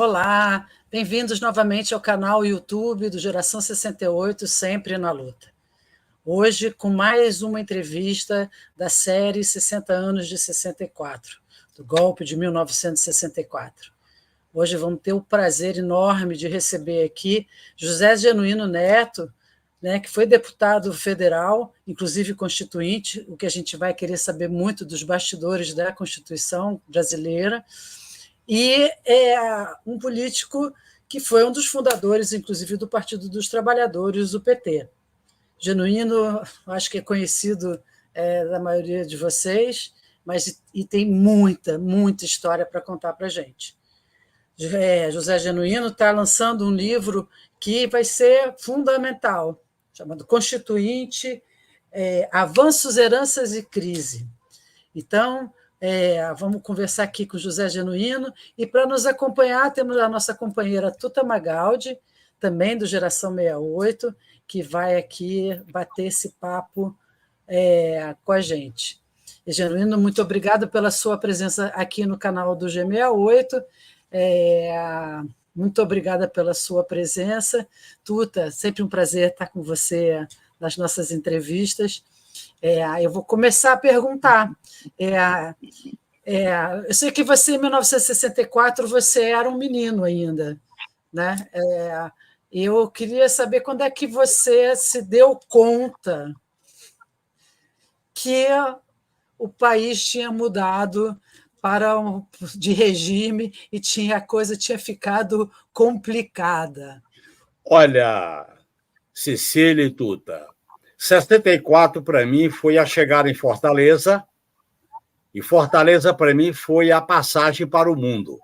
Olá, bem-vindos novamente ao canal YouTube do Geração 68, Sempre na Luta. Hoje, com mais uma entrevista da série 60 anos de 64, do golpe de 1964. Hoje vamos ter o prazer enorme de receber aqui José Genuíno Neto, que foi deputado federal, inclusive constituinte, o que a gente vai querer saber muito dos bastidores da Constituição brasileira, e é um político que foi um dos fundadores, inclusive, do Partido dos Trabalhadores, o PT. Genuíno, acho que é conhecido da maioria de vocês, mas e tem muita história para contar para a gente. José Genuíno está lançando um livro que vai ser fundamental, chamado Constituinte, Avanços, Heranças e Crise. Então, vamos conversar aqui com José Genuíno, e para nos acompanhar temos a nossa companheira Tuta Magaldi, também do Geração 68, que vai aqui bater esse papo com a gente. E, Genuíno, muito obrigada pela sua presença aqui no canal do G68, muito obrigada pela sua presença. Tuta, sempre um prazer estar com você nas nossas entrevistas. Eu vou começar a perguntar. Eu sei que você, em 1964, você era um menino ainda, né? Eu queria saber quando é que você se deu conta que o país tinha mudado de regime e a coisa tinha ficado complicada. Olha, Cecília e Tuta, 64 para mim foi a chegada em Fortaleza, e Fortaleza para mim foi a passagem para o mundo.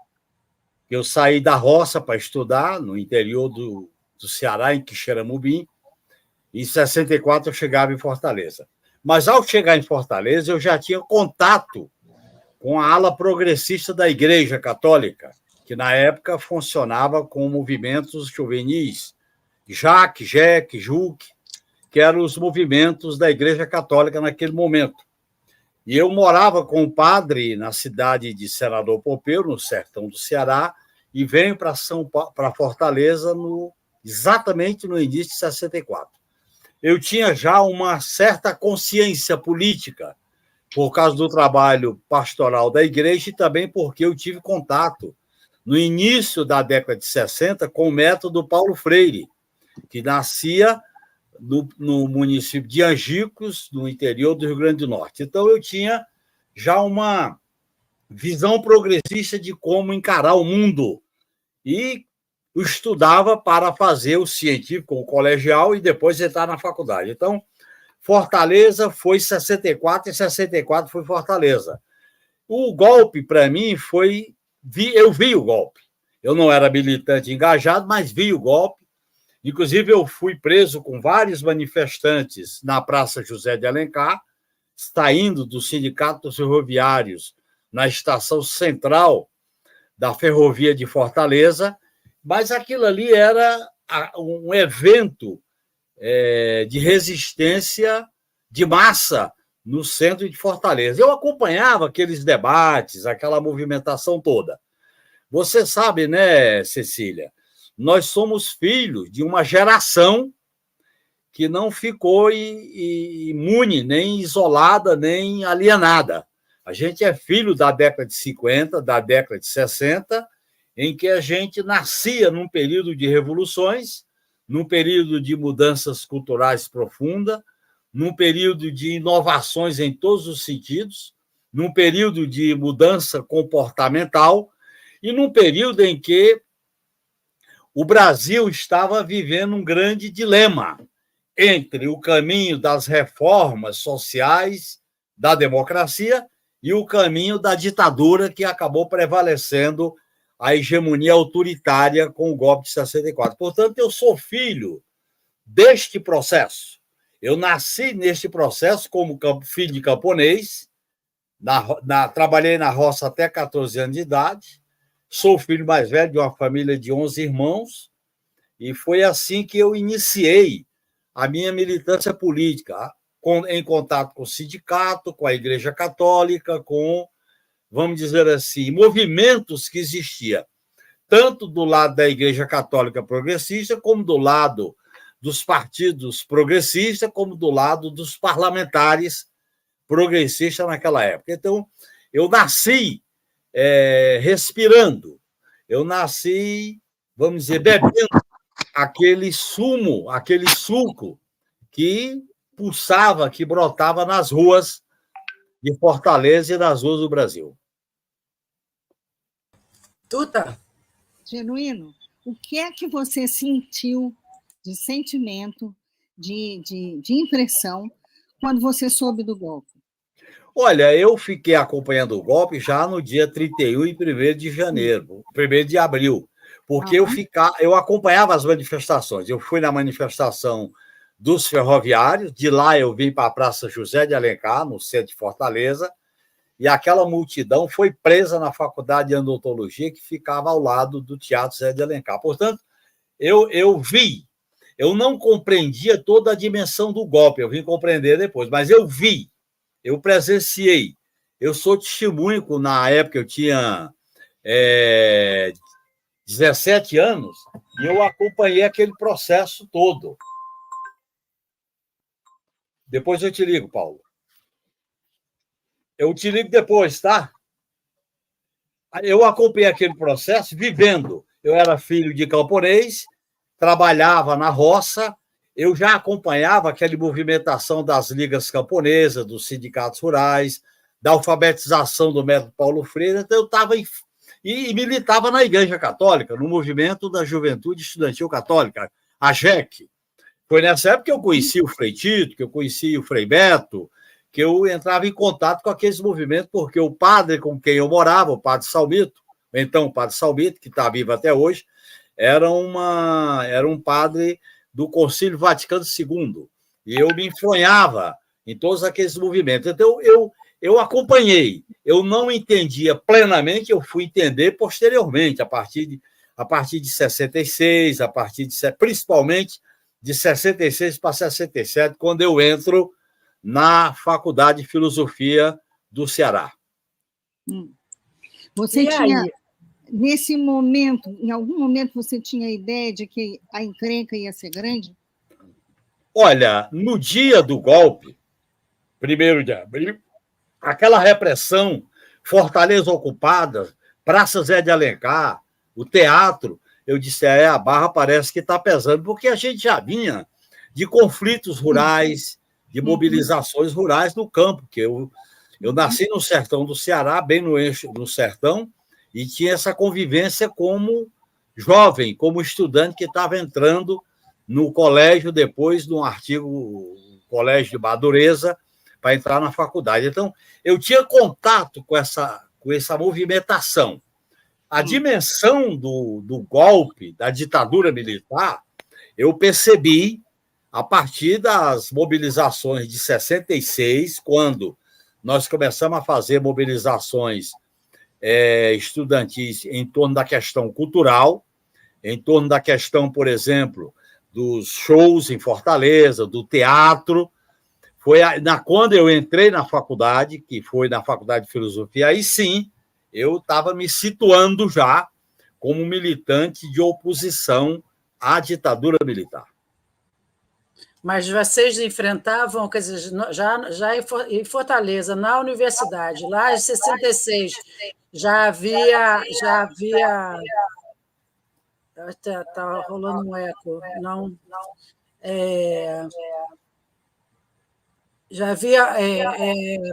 Eu saí da roça para estudar no interior do Ceará, em Quixeramobim, e em 64 eu chegava em Fortaleza. Mas ao chegar em Fortaleza eu já tinha contato com a ala progressista da Igreja Católica, que na época funcionava com movimentos juvenis, JAC, JEC, JUC, que eram os movimentos da Igreja Católica naquele momento. E eu morava com o padre na cidade de Senador Pompeu, no sertão do Ceará, e venho para Fortaleza exatamente no início de 64. Eu tinha já uma certa consciência política, por causa do trabalho pastoral da igreja e também porque eu tive contato, no início da década de 60, com o método Paulo Freire, que nascia no município de Angicos, no interior do Rio Grande do Norte. Então, eu tinha já uma visão progressista de como encarar o mundo e estudava para fazer o científico, o colegial, e depois entrar na faculdade. Então, Fortaleza foi 64 e 64 foi Fortaleza. O golpe, para mim, eu vi o golpe. Eu não era militante engajado, mas vi o golpe. Inclusive, eu fui preso com vários manifestantes na Praça José de Alencar, saindo do Sindicato dos Ferroviários na estação central da Ferrovia de Fortaleza, mas aquilo ali era um evento de resistência de massa no centro de Fortaleza. Eu acompanhava aqueles debates, aquela movimentação toda. Você sabe, né, Cecília? Nós somos filhos de uma geração que não ficou imune, nem isolada, nem alienada. A gente é filho da década de 50, da década de 60, em que a gente nascia num período de revoluções, num período de mudanças culturais profundas, num período de inovações em todos os sentidos, num período de mudança comportamental e num período em que o Brasil estava vivendo um grande dilema entre o caminho das reformas sociais, da democracia, e o caminho da ditadura, que acabou prevalecendo a hegemonia autoritária com o golpe de 64. Portanto, eu sou filho deste processo. Eu nasci neste processo como filho de camponês, trabalhei na roça até 14 anos de idade, sou o filho mais velho de uma família de 11 irmãos, e foi assim que eu iniciei a minha militância política, em contato com o sindicato, com a Igreja Católica, com, vamos dizer assim, movimentos que existiam. tanto do lado da Igreja Católica Progressista, como do lado dos partidos progressistas, como do lado dos parlamentares progressistas naquela época. Então, eu nasci respirando, eu nasci, vamos dizer, bebendo aquele sumo, aquele suco que pulsava, que brotava nas ruas de Fortaleza e nas ruas do Brasil. Tuta? Genuíno, o que é que você sentiu de sentimento, de impressão, quando você soube do golpe? Olha, eu fiquei acompanhando o golpe já no dia 31 e 1º de janeiro, 1º de abril, porque eu acompanhava as manifestações. Eu fui na manifestação dos ferroviários, de lá eu vim para a Praça José de Alencar, no centro de Fortaleza, e aquela multidão foi presa na Faculdade de Odontologia, que ficava ao lado do Teatro José de Alencar. Portanto, eu vi, eu não compreendia toda a dimensão do golpe, eu vim compreender depois, mas eu vi, eu presenciei. Eu sou testemunho, na época eu tinha 17 anos, e eu acompanhei aquele processo todo. Depois eu te ligo, Paulo. Eu te ligo depois, tá? Eu acompanhei aquele processo vivendo. Eu era filho de camponês, trabalhava na roça, eu já acompanhava aquela movimentação das ligas camponesas, dos sindicatos rurais, da alfabetização do método Paulo Freire. Então, eu estava e militava na Igreja Católica, no movimento da Juventude Estudantil Católica, a JEC. Foi nessa época que eu conheci o Frei Tito, que eu conheci o Frei Beto, que eu entrava em contato com aqueles movimentos, porque o padre com quem eu morava, o padre Salmito, então o padre Salmito, que está vivo até hoje, era um padre do Concílio Vaticano II, e eu me enfronhava em todos aqueles movimentos. Então, eu acompanhei, eu não entendia plenamente, eu fui entender posteriormente, a partir de 66, principalmente de 66 para 67, quando eu entro na Faculdade de Filosofia do Ceará. Você tinha, nesse momento, em algum momento, você tinha a ideia de que a encrenca ia ser grande? Olha, no dia do golpe, 1º de abril, aquela repressão, Fortaleza ocupada, Praça Zé de Alencar, o teatro, eu disse, a barra parece que está pesando, porque a gente já vinha de conflitos rurais, de mobilizações rurais no campo, que eu nasci no sertão do Ceará, bem no eixo do sertão, e tinha essa convivência como jovem, como estudante que estava entrando no colégio, depois de um artigo, Colégio de Madureza, para entrar na faculdade. Então, eu tinha contato com essa movimentação. A dimensão do golpe, da ditadura militar, eu percebi a partir das mobilizações de 66, quando nós começamos a fazer mobilizações estudantis em torno da questão cultural, em torno da questão, por exemplo, dos shows em Fortaleza, do teatro. Foi quando eu entrei na faculdade, que foi na Faculdade de Filosofia, aí sim, eu estava me situando já como militante de oposição à ditadura militar. Mas vocês enfrentavam, quer dizer, já em Fortaleza, na universidade, lá em 66, já havia está rolando um eco, não? Já havia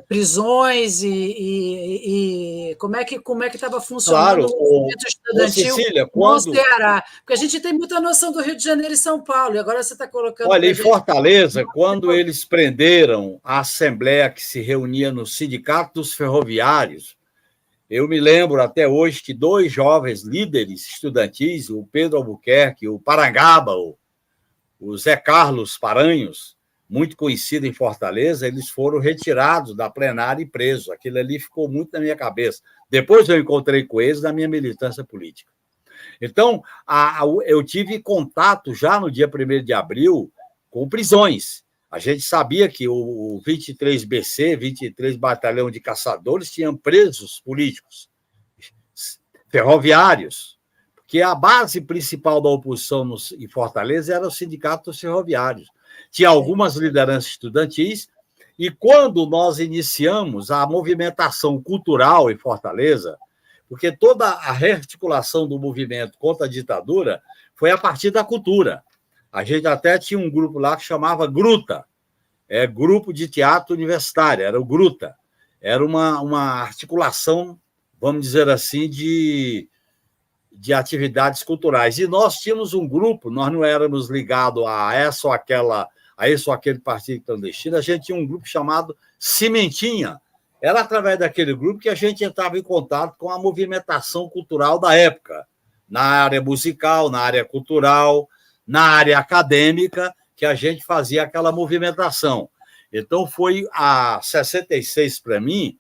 prisões e como é que estava funcionando o movimento estudantil Cecília, no Ceará? Porque a gente tem muita noção do Rio de Janeiro e São Paulo, e agora você está colocando... Olha, em Fortaleza, quando eles prenderam a assembleia que se reunia no Sindicato dos Ferroviários, eu me lembro até hoje que 2 jovens líderes estudantis, o Pedro Albuquerque, o Parangaba, o Zé Carlos Paranhos, muito conhecido em Fortaleza, eles foram retirados da plenária e presos. Aquilo ali ficou muito na minha cabeça. Depois eu encontrei com eles na minha militância política. Então, eu tive contato já no dia 1º de abril com prisões. A gente sabia que o 23BC, 23 Batalhão de Caçadores, tinham presos políticos, ferroviários, porque a base principal da oposição em Fortaleza era o Sindicato dos Ferroviários. Tinha algumas lideranças estudantis, e quando nós iniciamos a movimentação cultural em Fortaleza, porque toda a rearticulação do movimento contra a ditadura foi a partir da cultura. A gente até tinha um grupo lá que chamava Gruta, Grupo de Teatro Universitário, era o Gruta. Era uma articulação, vamos dizer assim, de atividades culturais. E nós tínhamos um grupo, nós não éramos ligados a esse ou aquele partido clandestino, a gente tinha um grupo chamado Cimentinha. Era através daquele grupo que a gente entrava em contato com a movimentação cultural da época, na área musical, na área cultural, na área acadêmica, que a gente fazia aquela movimentação. Então, foi a 66, para mim,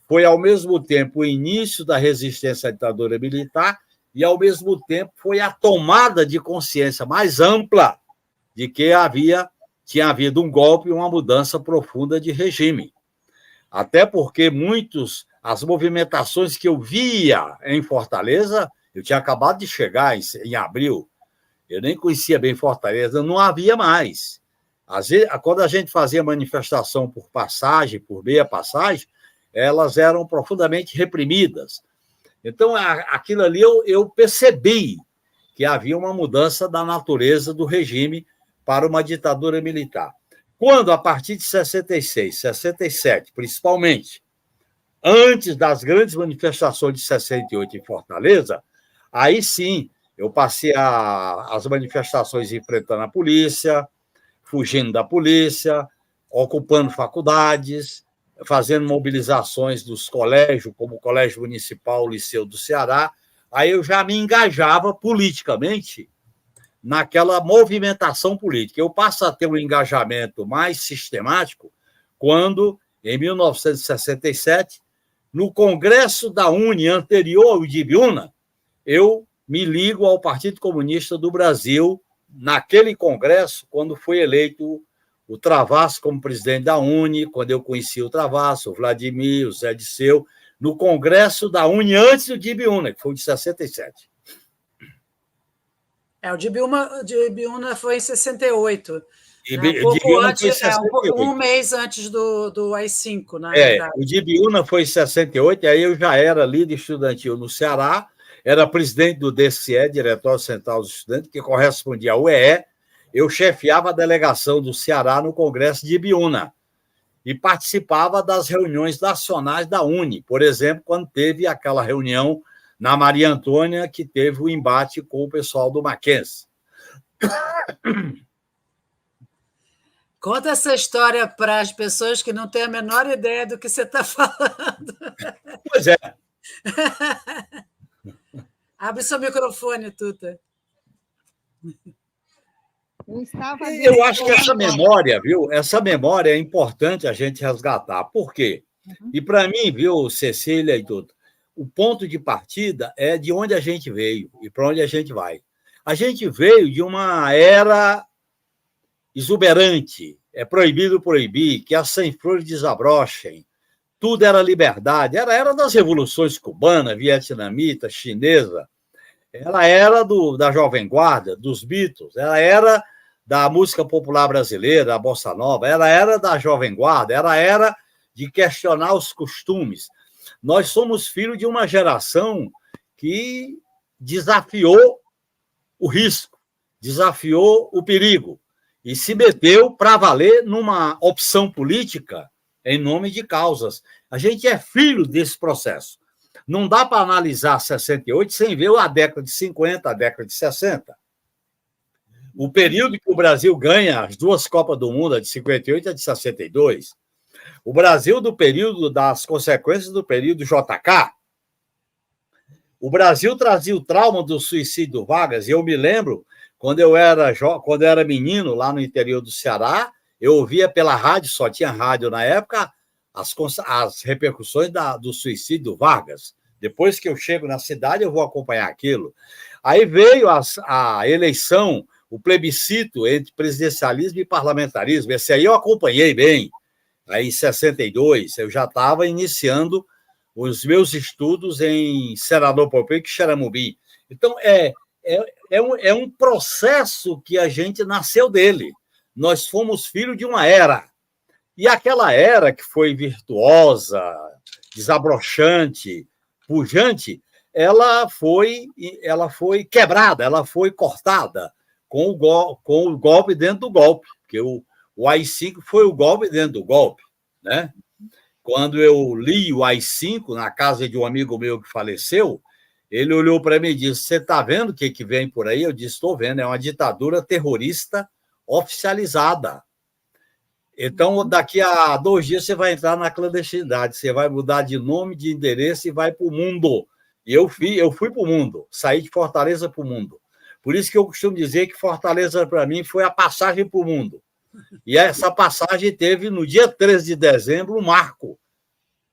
foi ao mesmo tempo o início da resistência à ditadura militar e, ao mesmo tempo, foi a tomada de consciência mais ampla de que tinha havido um golpe e uma mudança profunda de regime. Até porque as movimentações que eu via em Fortaleza, eu tinha acabado de chegar em abril, eu nem conhecia bem Fortaleza, não havia mais. Às vezes, quando a gente fazia manifestação por passagem, por meia passagem, elas eram profundamente reprimidas. Então, aquilo ali eu percebi que havia uma mudança da natureza do regime para uma ditadura militar. Quando, a partir de 66, 67, principalmente, antes das grandes manifestações de 68 em Fortaleza, aí sim, eu passei as manifestações enfrentando a polícia, fugindo da polícia, ocupando faculdades, fazendo mobilizações dos colégios, como o Colégio Municipal, o Liceu do Ceará. Aí eu já me engajava politicamente naquela movimentação política. Eu passo a ter um engajamento mais sistemático quando, em 1967, no Congresso da UNE anterior ao de Ibiúna, eu me ligo ao Partido Comunista do Brasil, naquele congresso, quando foi eleito o Travassos como presidente da UNE, quando eu conheci o Travassos, o Vladimir, o Zé Disseu, no Congresso da UNE antes do de Ibiúna, que foi de 67. O de Ibiúna foi em 68. Um mês antes do AI-5, na verdade. O de Ibiúna foi em 68, aí eu já era líder estudantil no Ceará, era presidente do DCE, Diretório Central dos Estudantes, que correspondia ao EE. Eu chefiava a delegação do Ceará no Congresso de Ibiúna e participava das reuniões nacionais da UNE, por exemplo, quando teve aquela reunião na Maria Antônia, que teve o embate com o pessoal do Mackenzie. Conta essa história para as pessoas que não têm a menor ideia do que você está falando. Pois é. Abre seu microfone, Tuta. Eu acho que essa memória, viu? Essa memória é importante a gente resgatar. Por quê? E para mim, viu, Cecília e Tuta, o ponto de partida é de onde a gente veio e para onde a gente vai. A gente veio de uma era exuberante, é proibido proibir, que as 100 flores desabrochem, tudo era liberdade, era a era das revoluções cubana, vietnamita, chinesa, ela era da Jovem Guarda, dos Beatles, ela era da música popular brasileira, da Bossa Nova, ela era da Jovem Guarda, ela era de questionar os costumes. Nós somos filhos de uma geração que desafiou o risco, desafiou o perigo e se meteu para valer numa opção política em nome de causas. A gente é filho desse processo. Não dá para analisar 68 sem ver a década de 50, a década de 60. O período que o Brasil ganha as duas Copas do Mundo, a de 58 e a de 62. O Brasil do período das consequências do período JK. O Brasil trazia o trauma do suicídio do Vargas, e eu me lembro, quando eu era menino, lá no interior do Ceará, eu ouvia pela rádio, só tinha rádio na época, as repercussões do suicídio do Vargas. Depois que eu chego na cidade, eu vou acompanhar aquilo. Aí veio a eleição, o plebiscito entre presidencialismo e parlamentarismo. Esse aí eu acompanhei bem. Aí, em 62, eu já estava iniciando os meus estudos em Senador Pompeu e Xeramubim. Então, é um processo que a gente nasceu dele. Nós fomos filhos de uma era. E aquela era que foi virtuosa, desabrochante, pujante, ela foi quebrada, ela foi cortada com o golpe dentro do golpe, porque o AI-5 foi o golpe dentro do golpe, né? Quando eu li o AI-5 na casa de um amigo meu que faleceu, ele olhou para mim e disse: "Você está vendo o que vem por aí?" Eu disse: "Estou vendo, é uma ditadura terrorista oficializada. Então, daqui a 2 dias, você vai entrar na clandestinidade, você vai mudar de nome, de endereço e vai para o mundo." E eu fui para o mundo, saí de Fortaleza para o mundo. Por isso que eu costumo dizer que Fortaleza, para mim, foi a passagem para o mundo. E essa passagem teve, no dia 13 de dezembro, um marco.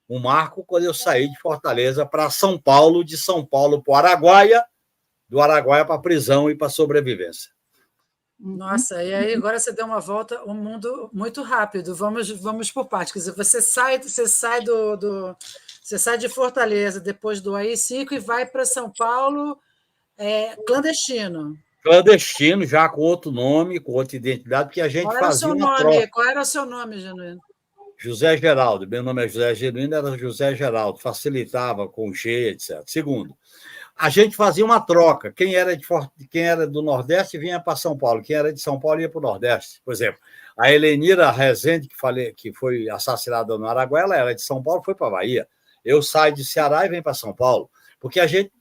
Um marco quando eu saí de Fortaleza para São Paulo, de São Paulo para o Araguaia, do Araguaia para a prisão e para a sobrevivência. Nossa, e aí agora você deu uma volta ao mundo muito rápido. Vamos por partes. Quer dizer, você sai de Fortaleza depois do AI-5 e vai para São Paulo clandestino. Clandestino, já com outro nome, com outra identidade, porque a gente fazia uma troca. Qual era o seu nome, Genuíno? José Geraldo. Meu nome é José Genuíno, era José Geraldo. Facilitava com G, etc. Segundo, a gente fazia uma troca. Quem era do Nordeste vinha para São Paulo. Quem era de São Paulo ia para o Nordeste. Por exemplo, a Helenira Rezende, que foi assassinada no Araguaia, ela era de São Paulo, foi para a Bahia. Eu saio de Ceará e venho para São Paulo, porque a gente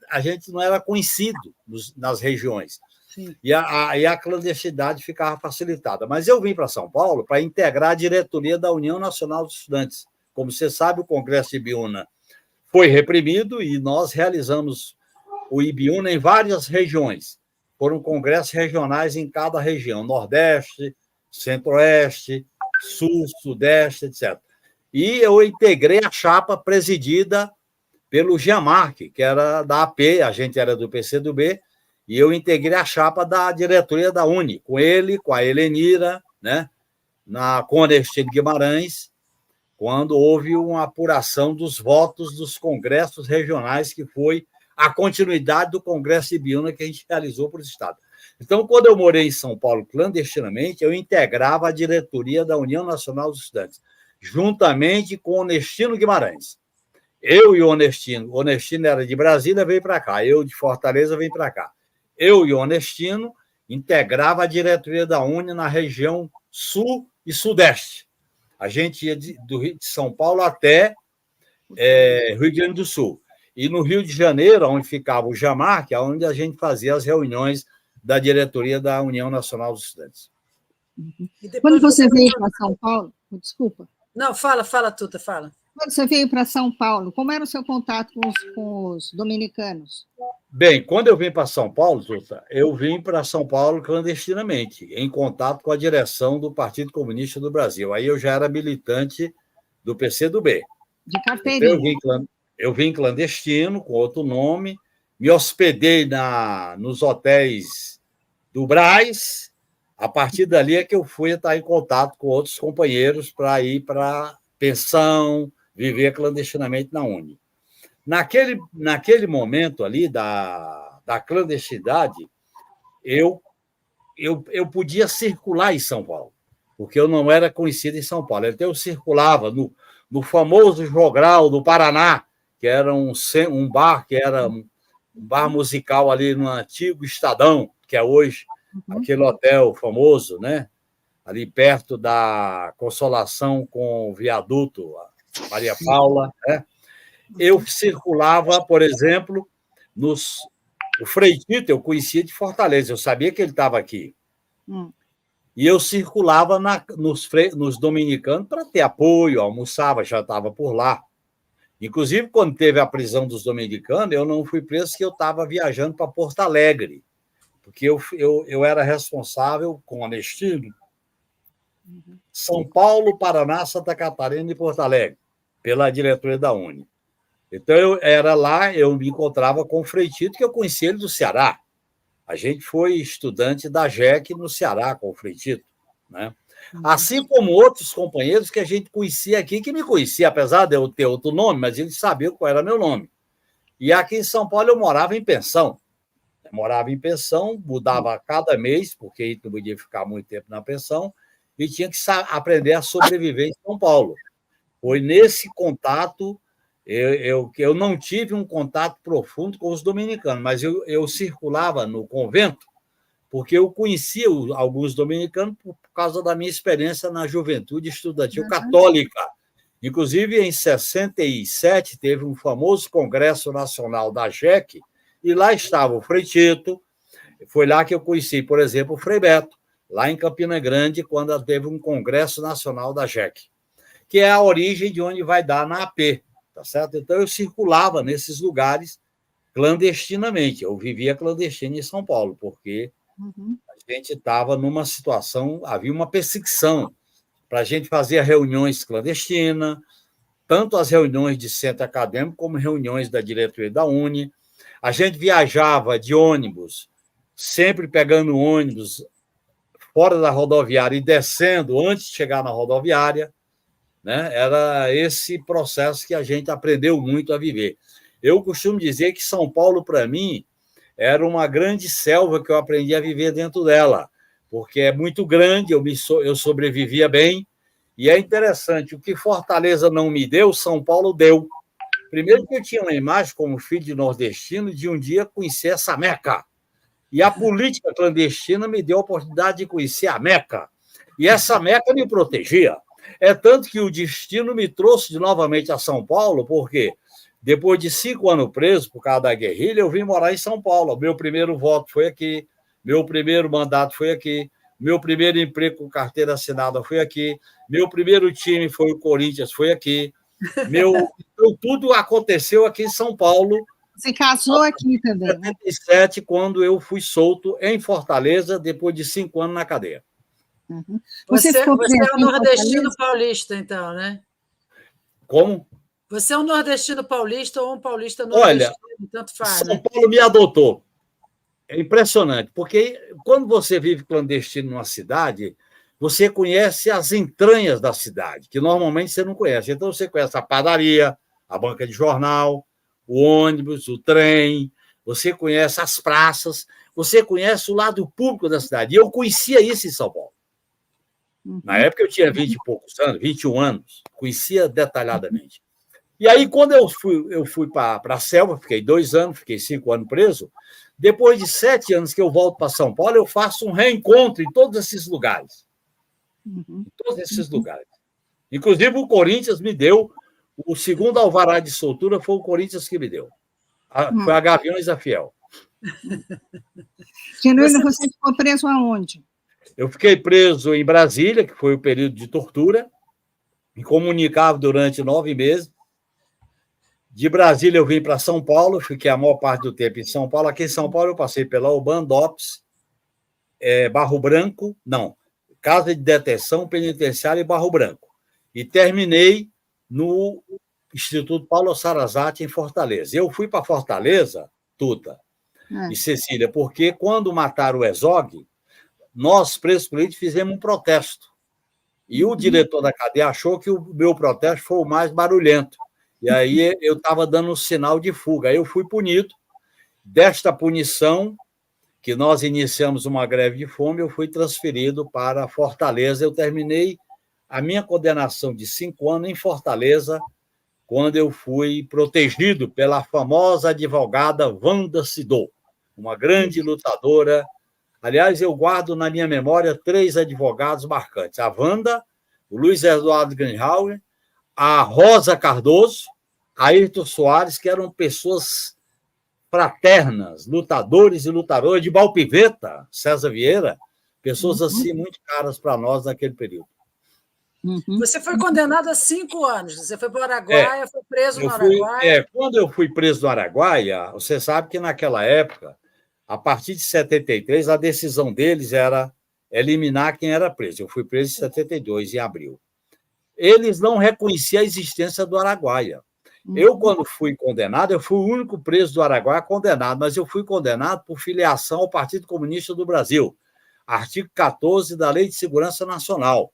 não era conhecido nas regiões. E a clandestinidade ficava facilitada. Mas eu vim para São Paulo para integrar a diretoria da União Nacional dos Estudantes. Como você sabe, o Congresso de Ibiúna foi reprimido e nós realizamos o Ibiúna em várias regiões. Foram congressos regionais em cada região, Nordeste, Centro-Oeste, Sul, Sudeste, etc. E eu integrei a chapa presidida pelo Gianmarchi, que era da AP, a gente era do PCdoB, e eu integrei a chapa da diretoria da UNE, com ele, com a Helenira, né, com o Onestino Guimarães, quando houve uma apuração dos votos dos congressos regionais, que foi a continuidade do Congresso de Ibiúna que a gente realizou para o Estado. Então, quando eu morei em São Paulo clandestinamente, eu integrava a diretoria da União Nacional dos Estudantes, juntamente com o Onestino Guimarães. Eu e o Onestino era de Brasília, veio para cá. Eu, de Fortaleza, vim para cá. Eu e o Onestino integrava a diretoria da UNE na região Sul e Sudeste. A gente ia do Rio de São Paulo até Rio Grande do Sul. E no Rio de Janeiro, onde ficava o Gianmarchi, onde a gente fazia as reuniões da diretoria da União Nacional dos Estudantes. Quando você veio para São Paulo... Desculpa. Não, fala, Tuta, fala. Quando você veio para São Paulo, como era o seu contato com os dominicanos? Bem, quando eu vim para São Paulo, Tuta, eu vim para São Paulo clandestinamente, em contato com a direção do Partido Comunista do Brasil. Aí eu já era militante do PCdoB. De carteirinha. Então, eu vim clandestino, com outro nome, me hospedei nos hotéis do Brás. A partir dali é que eu fui estar em contato com outros companheiros para ir para pensão, viver clandestinamente na UNE. Naquele momento ali da clandestinidade, eu podia circular em São Paulo, porque eu não era conhecido em São Paulo. Então, eu circulava no famoso Jogral do Paraná, que era um bar, que era um bar musical ali no antigo Estadão, que é hoje aquele hotel famoso, né? Ali perto da Consolação com o viaduto Maria Paula, né? Eu circulava, por exemplo, o Frei Tito, eu conhecia de Fortaleza, eu sabia que ele estava aqui. E eu circulava nos dominicanos para ter apoio, almoçava, já estava por lá. Inclusive, quando teve a prisão dos dominicanos, eu não fui preso, porque eu estava viajando para Porto Alegre, porque eu era responsável com Onestino, São Paulo, Paraná, Santa Catarina e Porto Alegre, pela diretoria da UNE. Então, eu era lá, eu me encontrava com o Frei Tito, que eu conhecia ele do Ceará. A gente foi estudante da JEC no Ceará com o Frei Tito, né? Assim como outros companheiros que a gente conhecia aqui, que me conhecia, apesar de eu ter outro nome, mas eles sabiam qual era meu nome. E aqui em São Paulo eu morava em pensão. morava em pensão, mudava a cada mês, porque aí não podia ficar muito tempo na pensão, e tinha que aprender a sobreviver em São Paulo. Foi nesse contato, eu não tive um contato profundo com os dominicanos, mas eu circulava no convento, porque eu conhecia alguns dominicanos por causa da minha experiência na juventude estudantil católica. Inclusive, em 67, teve um famoso Congresso Nacional da JEC, e lá estava o Frei Tito. Foi lá que eu conheci, por exemplo, o Frei Beto, lá em Campina Grande, quando teve um Congresso Nacional da JEC, que é a origem de onde vai dar na AP, tá certo? Então, eu circulava nesses lugares clandestinamente. Eu vivia clandestino em São Paulo, porque a gente estava numa situação, havia uma perseguição para a gente fazer reuniões clandestinas, tanto as reuniões de centro acadêmico como reuniões da diretoria da Uni. A gente viajava de ônibus, sempre pegando ônibus fora da rodoviária e descendo antes de chegar na rodoviária, né? Era esse processo que a gente aprendeu muito a viver. Eu costumo dizer que São Paulo, para mim, era uma grande selva que eu aprendi a viver dentro dela, porque é muito grande, eu sobrevivia bem, e é interessante, o que Fortaleza não me deu, São Paulo deu. Primeiro que eu tinha uma imagem, como filho de nordestino, de um dia conhecer essa Meca. E a política clandestina me deu a oportunidade de conhecer a Meca. E essa Meca me protegia. É tanto que o destino me trouxe novamente a São Paulo, porque depois de 5 anos preso por causa da guerrilha, eu vim morar em São Paulo. Meu primeiro voto foi aqui, meu primeiro mandato foi aqui, meu primeiro emprego com carteira assinada foi aqui, meu primeiro time foi o Corinthians, foi aqui. Então, tudo aconteceu aqui em São Paulo. Você casou aqui também, né? Em 77, quando eu fui solto em Fortaleza, depois de 5 anos na cadeia. Você é um nordestino paulista, então, né? Como? Você é um nordestino paulista ou um paulista nordestino? Olha, tanto faz, São né? Paulo me adotou. É impressionante, porque quando você vive clandestino numa cidade, você conhece as entranhas da cidade, que normalmente você não conhece. Então, você conhece a padaria, a banca de jornal, o ônibus, o trem, você conhece as praças, você conhece o lado público da cidade. E eu conhecia isso em São Paulo. Na época, eu tinha 20 e poucos anos, 21 anos, conhecia detalhadamente. E aí, quando eu fui para a selva, fiquei 2 anos, fiquei 5 anos preso. Depois de 7 anos que eu volto para São Paulo, eu faço um reencontro em todos esses lugares. Em todos esses lugares. Inclusive, o Corinthians me deu, o segundo alvará de soltura foi o Corinthians que me deu. Foi a Gaviões da Fiel. Genuíno, você ficou preso aonde? Eu fiquei preso em Brasília, que foi o período de tortura, me comunicava durante 9 meses. De Brasília, eu vim para São Paulo, fiquei a maior parte do tempo em São Paulo. Aqui em São Paulo, eu passei pela Ubandópolis, Barro Branco, não, Casa de Detenção Penitenciária e Barro Branco. E terminei no Instituto Paulo Sarazate, em Fortaleza. Eu fui para Fortaleza, Tuta e Cecília, porque quando mataram o Herzog, nós, presos políticos, fizemos um protesto. E o diretor da cadeia achou que o meu protesto foi o mais barulhento. E aí eu estava dando um sinal de fuga. Aí eu fui punido. Desta punição, que nós iniciamos uma greve de fome, eu fui transferido para Fortaleza. Eu terminei a minha condenação de 5 anos em Fortaleza, quando eu fui protegido pela famosa advogada Wanda Sidot, uma grande lutadora. Aliás, eu guardo na minha memória 3 advogados marcantes: a Wanda, o Luiz Eduardo Greenhauer, a Rosa Cardoso, a Ayrton Soares, que eram pessoas fraternas, lutadores e lutadoras, de Balpiveta, César Vieira, pessoas assim muito caras para nós naquele período. Você foi condenado a 5 anos, você foi para o Araguaia, foi preso no Araguaia. Quando eu fui preso no Araguaia, você sabe que naquela época, a partir de 73, a decisão deles era eliminar quem era preso. Eu fui preso em 72, em abril. Eles não reconheciam a existência do Araguaia. Eu, quando fui condenado, eu fui o único preso do Araguaia condenado, mas eu fui condenado por filiação ao Partido Comunista do Brasil, artigo 14 da Lei de Segurança Nacional,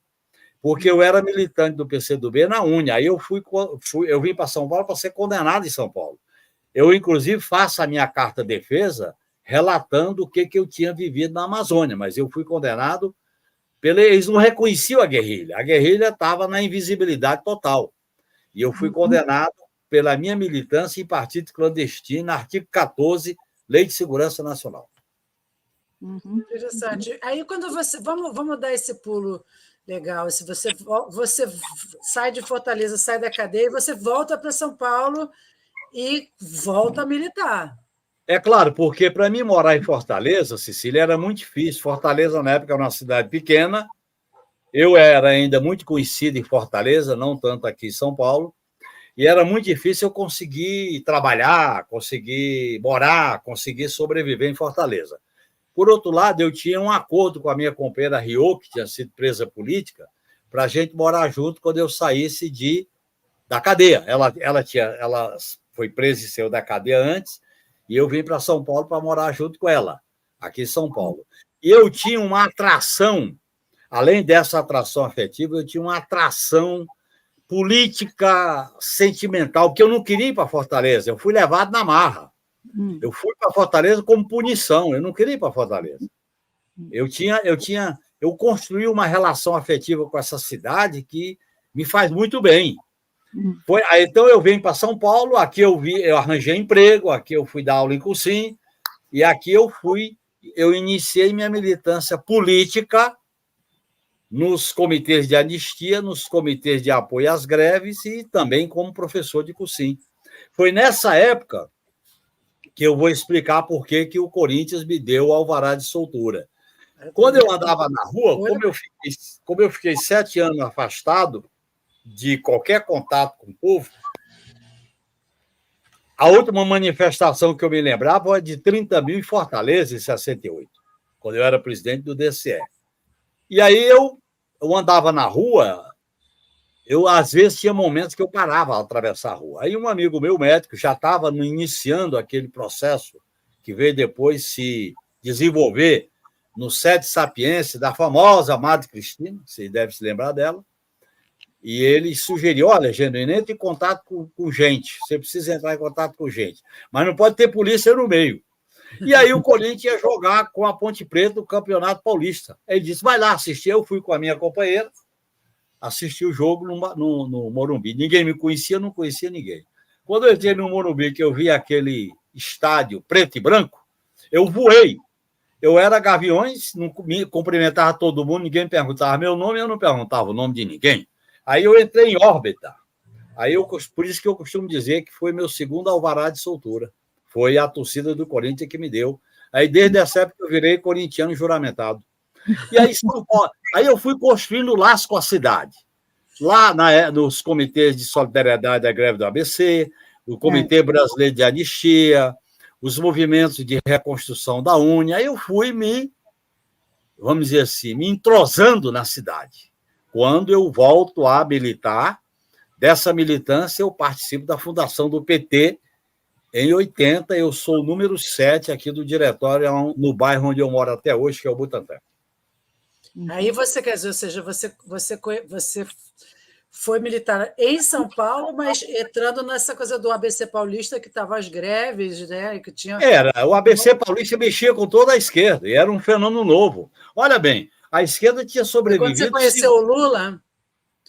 porque eu era militante do PCdoB na Uni. Aí eu vim para São Paulo para ser condenado em São Paulo. Eu, inclusive, faço a minha carta de defesa relatando o que eu tinha vivido na Amazônia, mas eu fui condenado eles não reconheciam a guerrilha estava na invisibilidade total. E eu fui condenado pela minha militância em partido clandestino, artigo 14, Lei de Segurança Nacional. Interessante. Aí, quando você. Vamos dar esse pulo legal. Se você sai de Fortaleza, sai da cadeia, você volta para São Paulo e volta a militar. É claro, porque para mim morar em Fortaleza, Cecília, era muito difícil. Fortaleza, na época, era uma cidade pequena. Eu era ainda muito conhecido em Fortaleza, não tanto aqui em São Paulo. E era muito difícil eu conseguir trabalhar, conseguir morar, conseguir sobreviver em Fortaleza. Por outro lado, eu tinha um acordo com a minha companheira Rio, que tinha sido presa política, para a gente morar junto quando eu saísse da cadeia. Ela foi presa e saiu da cadeia antes, e eu vim para São Paulo para morar junto com ela, aqui em São Paulo. E eu tinha uma atração, além dessa atração afetiva, eu tinha uma atração política sentimental, porque eu não queria ir para Fortaleza, eu fui levado na marra. Eu fui para Fortaleza como punição, eu não queria ir para Fortaleza. Eu construí uma relação afetiva com essa cidade que me faz muito bem. Então eu venho para São Paulo, aqui eu arranjei emprego, aqui eu fui dar aula em cursinho, e aqui eu iniciei minha militância política nos comitês de anistia, nos comitês de apoio às greves e também como professor de cursinho. Foi nessa época que eu vou explicar por que o Corinthians me deu o alvará de soltura. Quando eu andava na rua, como eu fiquei 7 anos afastado de qualquer contato com o povo, a última manifestação que eu me lembrava foi de 30 mil em Fortaleza, em 68, quando eu era presidente do DCE. E aí eu andava na rua, às vezes tinha momentos que eu parava a atravessar a rua. Aí um amigo meu, médico, já estava iniciando aquele processo que veio depois se desenvolver no Sede Sapiense, da famosa Madre Cristina, você deve se lembrar dela, e ele sugeriu, olha, Genuíno, entre em contato com gente, você precisa entrar em contato com gente, mas não pode ter polícia no meio. E aí o Corinthians ia jogar com a Ponte Preta o Campeonato Paulista. Ele disse, vai lá assistir. Eu fui com a minha companheira, assisti o jogo no Morumbi. Ninguém me conhecia, não conhecia ninguém. Quando eu entrei no Morumbi, que eu vi aquele estádio preto e branco, eu voei. Eu era Gaviões, não me cumprimentava todo mundo, ninguém me perguntava meu nome, eu não perguntava o nome de ninguém. Aí eu entrei em órbita. Por isso que eu costumo dizer que foi meu segundo alvará de soltura. Foi a torcida do Corinthians que me deu. Aí, desde essa época, eu virei corintiano juramentado. E aí eu fui construindo laço com a cidade. Lá nos comitês de solidariedade da greve do ABC, o Comitê Brasileiro de Anistia, os movimentos de reconstrução da UNE. Aí eu fui vamos dizer assim, me entrosando na cidade. Quando eu volto a militar, dessa militância eu participo da fundação do PT. Em 80, eu sou o número 7 aqui do diretório, no bairro onde eu moro até hoje, que é o Butantã. Aí você, quer dizer, ou seja, você foi militar em São Paulo, mas entrando nessa coisa do ABC Paulista, que estava as greves, né? Que tinha... O ABC Paulista mexia com toda a esquerda, e era um fenômeno novo. Olha bem, a esquerda tinha sobrevivido... Quando você conheceu o Lula...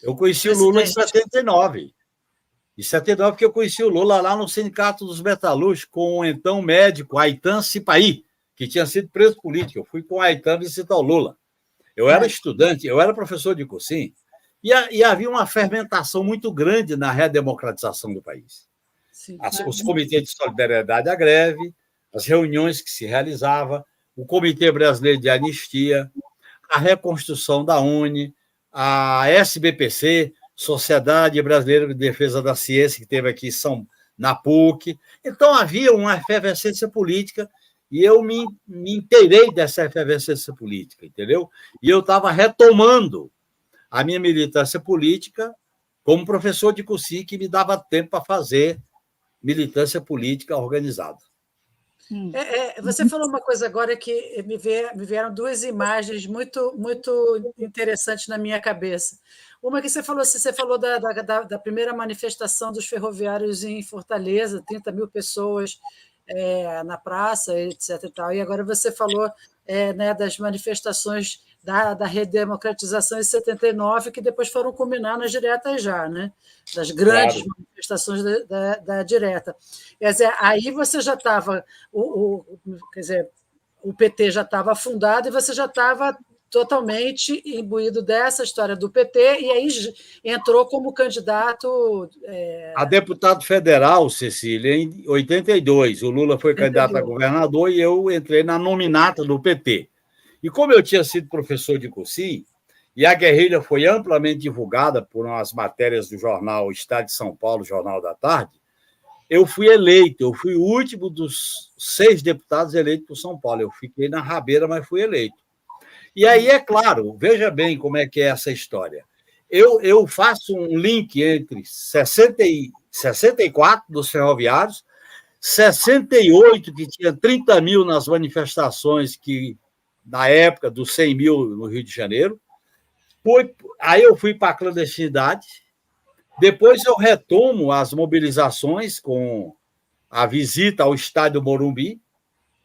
Eu conheci o Lula em 79. Em 79, porque eu conheci o Lula lá no Sindicato dos Metalúrgicos, com o então médico Aitan Cipaí, que tinha sido preso político. Eu fui com o Aitan visitar o Lula. Eu era estudante, eu era professor de cursinho, e havia uma fermentação muito grande na redemocratização do país. Os comitês de solidariedade à greve, as reuniões que se realizavam, o Comitê Brasileiro de Anistia, a reconstrução da UNE, a SBPC, Sociedade Brasileira de Defesa da Ciência, que teve aqui na PUC. Então, havia uma efervescência política e eu me inteirei dessa efervescência política, entendeu? E eu estava retomando a minha militância política como professor de cursinho, que me dava tempo para fazer militância política organizada. Você falou uma coisa agora que me vieram duas imagens muito, muito interessantes na minha cabeça. Uma que você falou da primeira manifestação dos ferroviários em Fortaleza, 30 mil pessoas na praça, etc. E tal. E agora você falou né, das manifestações da redemocratização em 79, que depois foram culminar nas diretas já, né? Das grandes manifestações da direta. Quer dizer, aí você já estava... quer dizer, o PT já estava afundado e você já estava totalmente imbuído dessa história do PT, e aí entrou como candidato... A deputado federal, Cecília, em 82. O Lula foi candidato a governador e eu entrei na nominata do PT. E como eu tinha sido professor de cursinho, e a guerrilha foi amplamente divulgada por umas matérias do jornal Estado de São Paulo, Jornal da Tarde, eu fui eleito, eu fui o último dos 6 deputados eleitos por São Paulo. Eu fiquei na rabeira, mas fui eleito. E aí, é claro, veja bem como é que é essa história. Eu faço um link entre 64 dos ferroviários, 68, que tinha 30 mil nas manifestações que na época dos 100 mil no Rio de Janeiro. Aí eu fui para a clandestinidade. Depois eu retomo as mobilizações com a visita ao estádio Morumbi,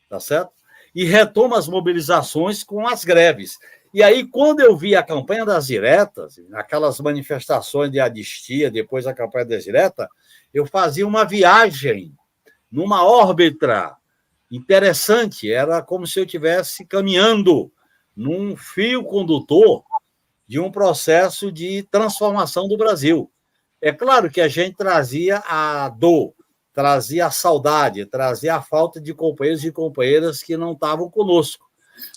tá certo? E retomo as mobilizações com as greves. E aí, quando eu vi a campanha das diretas, aquelas manifestações de anistia, depois a campanha das diretas, eu fazia uma viagem numa órbita interessante. Era como se eu estivesse caminhando num fio condutor de um processo de transformação do Brasil. É claro que a gente trazia a dor, trazia a saudade, trazia a falta de companheiros e companheiras que não estavam conosco.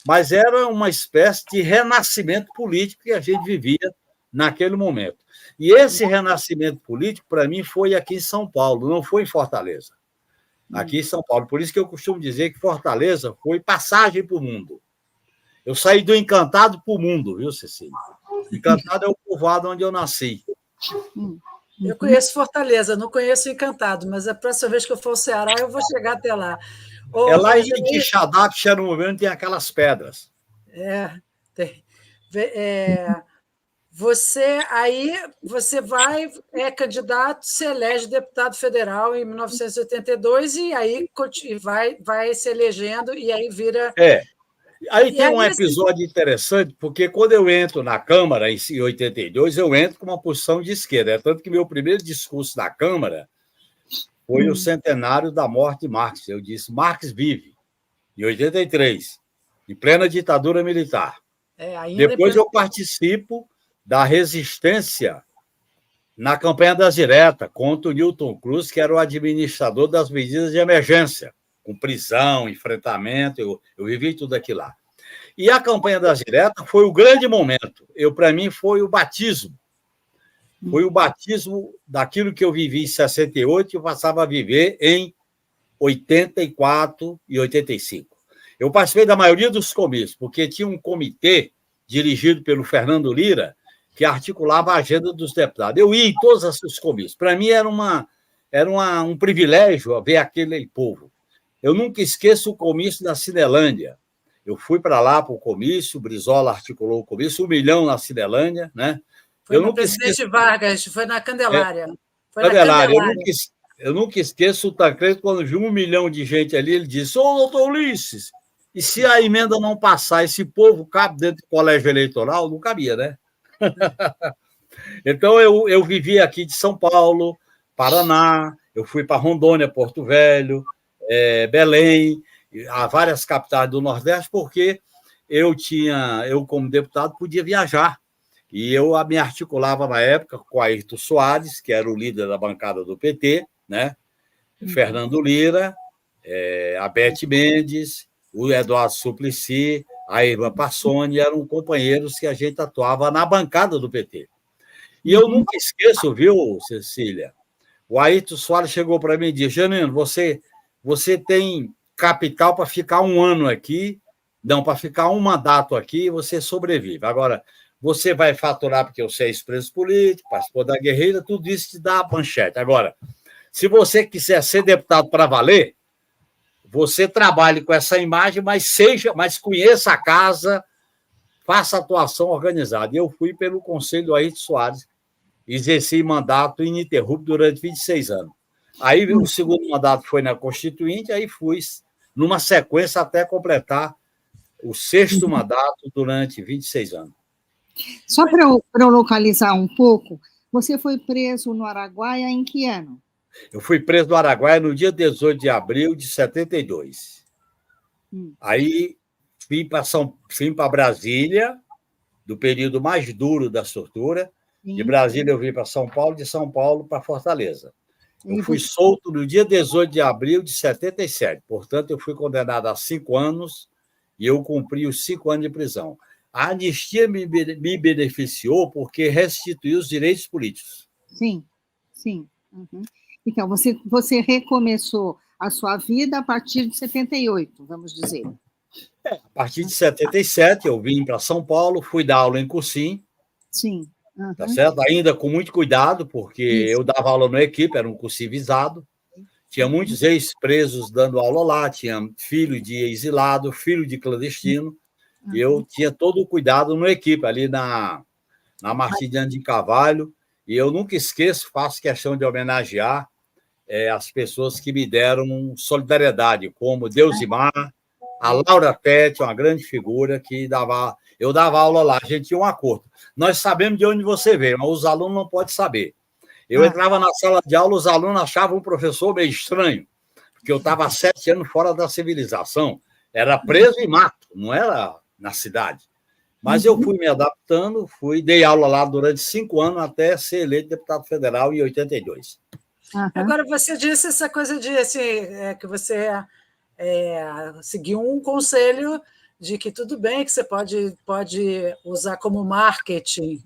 Mas era uma espécie de renascimento político que a gente vivia naquele momento. E esse renascimento político, para mim, foi aqui em São Paulo, não foi em Fortaleza. Aqui em São Paulo. Por isso que eu costumo dizer que Fortaleza foi passagem para o mundo. Eu saí do Encantado para o mundo, viu, Cecília? Encantado é o povoado onde eu nasci. Eu conheço Fortaleza, não conheço Encantado, mas a próxima vez que eu for ao Ceará, eu vou chegar até lá. É lá em Quixadá, que Xaramubim tem aquelas pedras. Tem. Você vai, é candidato, se elege deputado federal em 1982 e aí vai se elegendo e aí vira... Aí tem um episódio interessante, porque quando eu entro na Câmara, em 82, eu entro com uma posição de esquerda. É tanto que meu primeiro discurso na Câmara foi o centenário da morte de Marx. Eu disse, Marx vive, em 83, em plena ditadura militar. Depois eu participo da resistência na campanha das diretas contra o Newton Cruz, que era o administrador das medidas de emergência, com prisão, enfrentamento, eu vivi tudo aquilo lá. E a campanha das diretas foi o grande momento. Para mim, foi o batismo. Foi o batismo daquilo que eu vivi em 68 e eu passava a viver em 84 e 85. Eu participei da maioria dos comícios, porque tinha um comitê dirigido pelo Fernando Lira, que articulava a agenda dos deputados. Eu ia em todos esses comícios. Para mim, era um privilégio ver aquele povo. Eu nunca esqueço o comício da Cinelândia. Eu fui para lá para o comício, o Brizola articulou o comício, 1 milhão na Cinelândia, né? Foi no Presidente Vargas, foi na Candelária. Eu nunca esqueço o Tancredo, quando viu 1 milhão de gente ali, ele disse, doutor Ulisses, e se a emenda não passar, esse povo cabe dentro do colégio eleitoral? Não cabia, né? Então, eu vivi aqui de São Paulo, Paraná, eu fui para Rondônia, Porto Velho, Belém, a várias capitais do Nordeste, porque eu, como deputado, podia viajar. E eu me articulava, na época, com Ayrton Soares, que era o líder da bancada do PT, né? Fernando Lira, a Beth Mendes, o Eduardo Suplicy, a Irma Passoni, eram companheiros que a gente atuava na bancada do PT. E eu nunca esqueço, viu, Cecília? O Ayrton Soares chegou para mim e disse, Janino, você tem capital para ficar 1 ano aqui, não, para ficar 1 mandato aqui, você sobrevive. Agora, você vai faturar porque você é ex-preso político, participou da guerrilha, tudo isso te dá a manchete. Agora, se você quiser ser deputado para valer, você trabalhe com essa imagem, mas conheça a casa, faça atuação organizada. E eu fui pelo conselho do Ayrton Soares, exerci mandato ininterrupto durante 26 anos. Aí o segundo mandato foi na Constituinte, aí fui numa sequência até completar o sexto mandato durante 26 anos. Só para eu localizar um pouco, você foi preso no Araguaia em que ano? Eu fui preso no Araguaia no dia 18 de abril de 72. Aí vim para Brasília, do período mais duro da tortura. De Brasília eu vim para São Paulo, de São Paulo para Fortaleza. Eu fui solto no dia 18 de abril de 77. Portanto, eu fui condenado a 5 anos e eu cumpri os 5 anos de prisão. A anistia me beneficiou porque restituiu os direitos políticos. Sim, sim. Uhum. Então, você recomeçou a sua vida a partir de 78, vamos dizer. A partir de 77, eu vim para São Paulo, fui dar aula em cursinho. Sim. Uhum. Tá certo? Ainda com muito cuidado, porque eu dava aula na equipe, era um cursinho visado. Tinha muitos ex-presos dando aula lá, tinha filho de exilado, filho de clandestino. E eu tinha todo o cuidado na equipe, ali na Martiniano de Carvalho. E eu nunca esqueço, faço questão de homenagear as pessoas que me deram solidariedade, como Deusimar, a Laura Pet, uma grande figura que eu dava aula lá, a gente tinha um acordo. Nós sabemos de onde você veio, mas os alunos não podem saber. Eu entrava na sala de aula, os alunos achavam o professor meio estranho, porque eu estava há 7 anos fora da civilização, era preso em mato, não era na cidade. Mas eu fui me adaptando, dei aula lá durante 5 anos até ser eleito deputado federal em 82. Agora, você disse essa coisa de que você seguiu um conselho de que tudo bem, que você pode usar como marketing,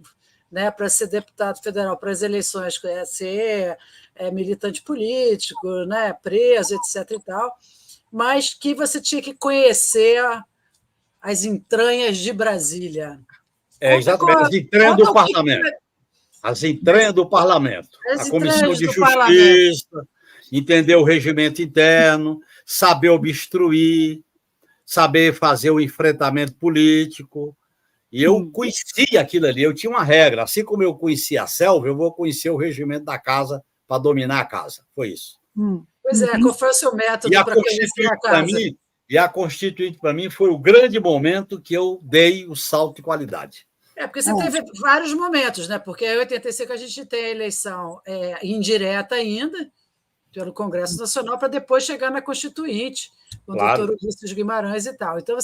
né, para ser deputado federal para as eleições, ser militante político, né, preso, etc. e tal, mas que você tinha que conhecer as entranhas de Brasília. Exatamente, as entranhas do parlamento. As entranhas do parlamento. A Comissão de Justiça, entender o regimento interno, saber obstruir, saber fazer o enfrentamento político. E eu conhecia aquilo ali, eu tinha uma regra. Assim como eu conhecia a selva, eu vou conhecer o regimento da casa para dominar a casa. Foi isso. Pois é, qual foi o seu método para conhecer a casa? E a Constituinte, para mim, foi o grande momento que eu dei o salto de qualidade. Porque você teve vários momentos, né? Porque em 85 a gente tem a eleição indireta ainda, pelo Congresso Nacional, para depois chegar na Constituinte, com o doutor Ulisses Guimarães e tal. Então,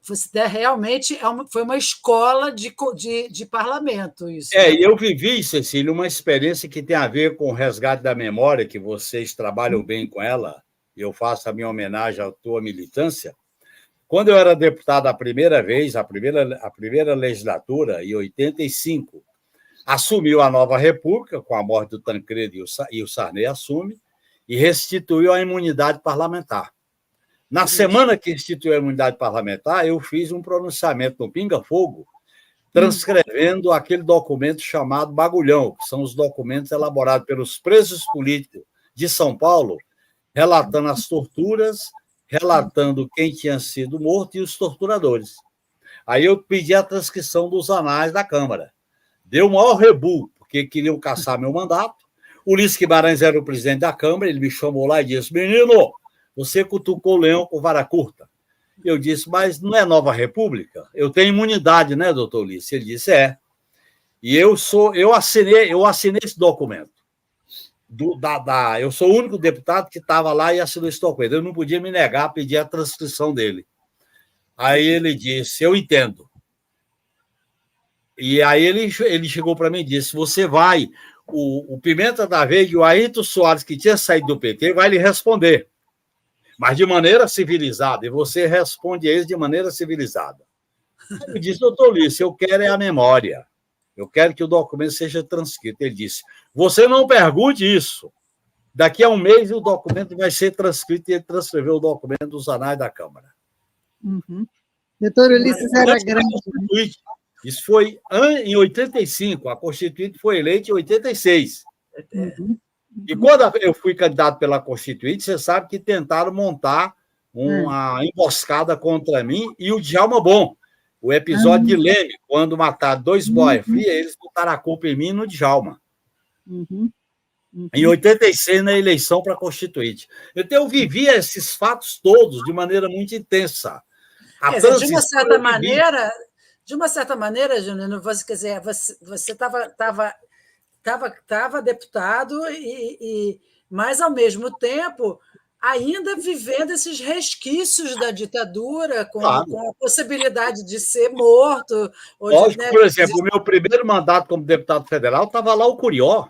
você realmente foi uma escola de parlamento, isso. E eu vivi, Cecília, uma experiência que tem a ver com o resgate da memória, que vocês trabalham bem com ela, e eu faço a minha homenagem à tua militância. Quando eu era deputado a primeira vez, a primeira legislatura, em 85, assumiu a nova República, com a morte do Tancredo e o Sarney assume, e restituiu a imunidade parlamentar. Na semana que instituiu a imunidade parlamentar, eu fiz um pronunciamento no Pinga Fogo, transcrevendo aquele documento chamado Bagulhão, que são os documentos elaborados pelos presos políticos de São Paulo, relatando as torturas, relatando quem tinha sido morto e os torturadores. Aí eu pedi a transcrição dos anais da Câmara. Deu o maior rebu, porque queriam caçar meu mandato. O Ulisses Guimarães era o presidente da Câmara, ele me chamou lá e disse: menino, você cutucou o leão com vara curta. Eu disse: mas não é nova república? Eu tenho imunidade, né, doutor Ulisses? Ele disse: é. E eu assinei esse documento. Eu sou o único deputado que estava lá e assinou esse documento. Eu não podia me negar a pedir a transcrição dele. Aí ele disse: eu entendo. E aí ele chegou para mim e disse: você vai, o Pimenta da Veiga e o Ayrton Soares, que tinha saído do PT, vai lhe responder, mas de maneira civilizada, e você responde a eles de maneira civilizada. Eu disse: doutor Ulisses, eu quero a memória. Eu quero que o documento seja transcrito. Ele disse: você não pergunte isso. Daqui a um mês o documento vai ser transcrito, e ele transcreveu o documento dos anais da Câmara. Doutor Ulisses era grande. Isso foi em 85, a Constituinte foi eleita em 86. E quando eu fui candidato pela Constituinte, você sabe que tentaram montar uma emboscada contra mim e o Djalma Bom. O episódio de Leme, quando mataram 2 boias frias, eles botaram a culpa em mim e no Djalma. em 86, na eleição para Constituinte. Então, eu vivia esses fatos todos de maneira muito intensa. Quer dizer, de uma certa maneira, Júnior, você, quer dizer, você estava deputado, mas, ao mesmo tempo, ainda vivendo esses resquícios da ditadura, Claro. com a possibilidade de ser morto. Lógico, por exemplo, o meu primeiro mandato como deputado federal estava lá o Curió.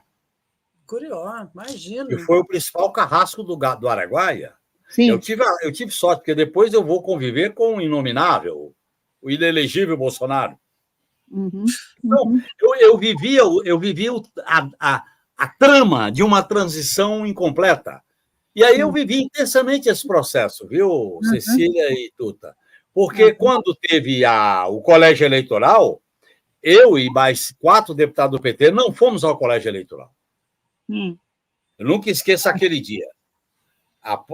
Curió, imagino. Que foi o principal carrasco do Araguaia. Sim. Eu tive sorte, porque depois eu vou conviver com o inominável, o inelegível Bolsonaro. Então, eu vivia a trama de uma transição incompleta. E aí eu vivi intensamente esse processo, viu, Cecília e Tuta? Porque quando teve o colégio eleitoral, eu e mais 4 deputados do PT não fomos ao colégio eleitoral. Eu nunca esqueço aquele dia.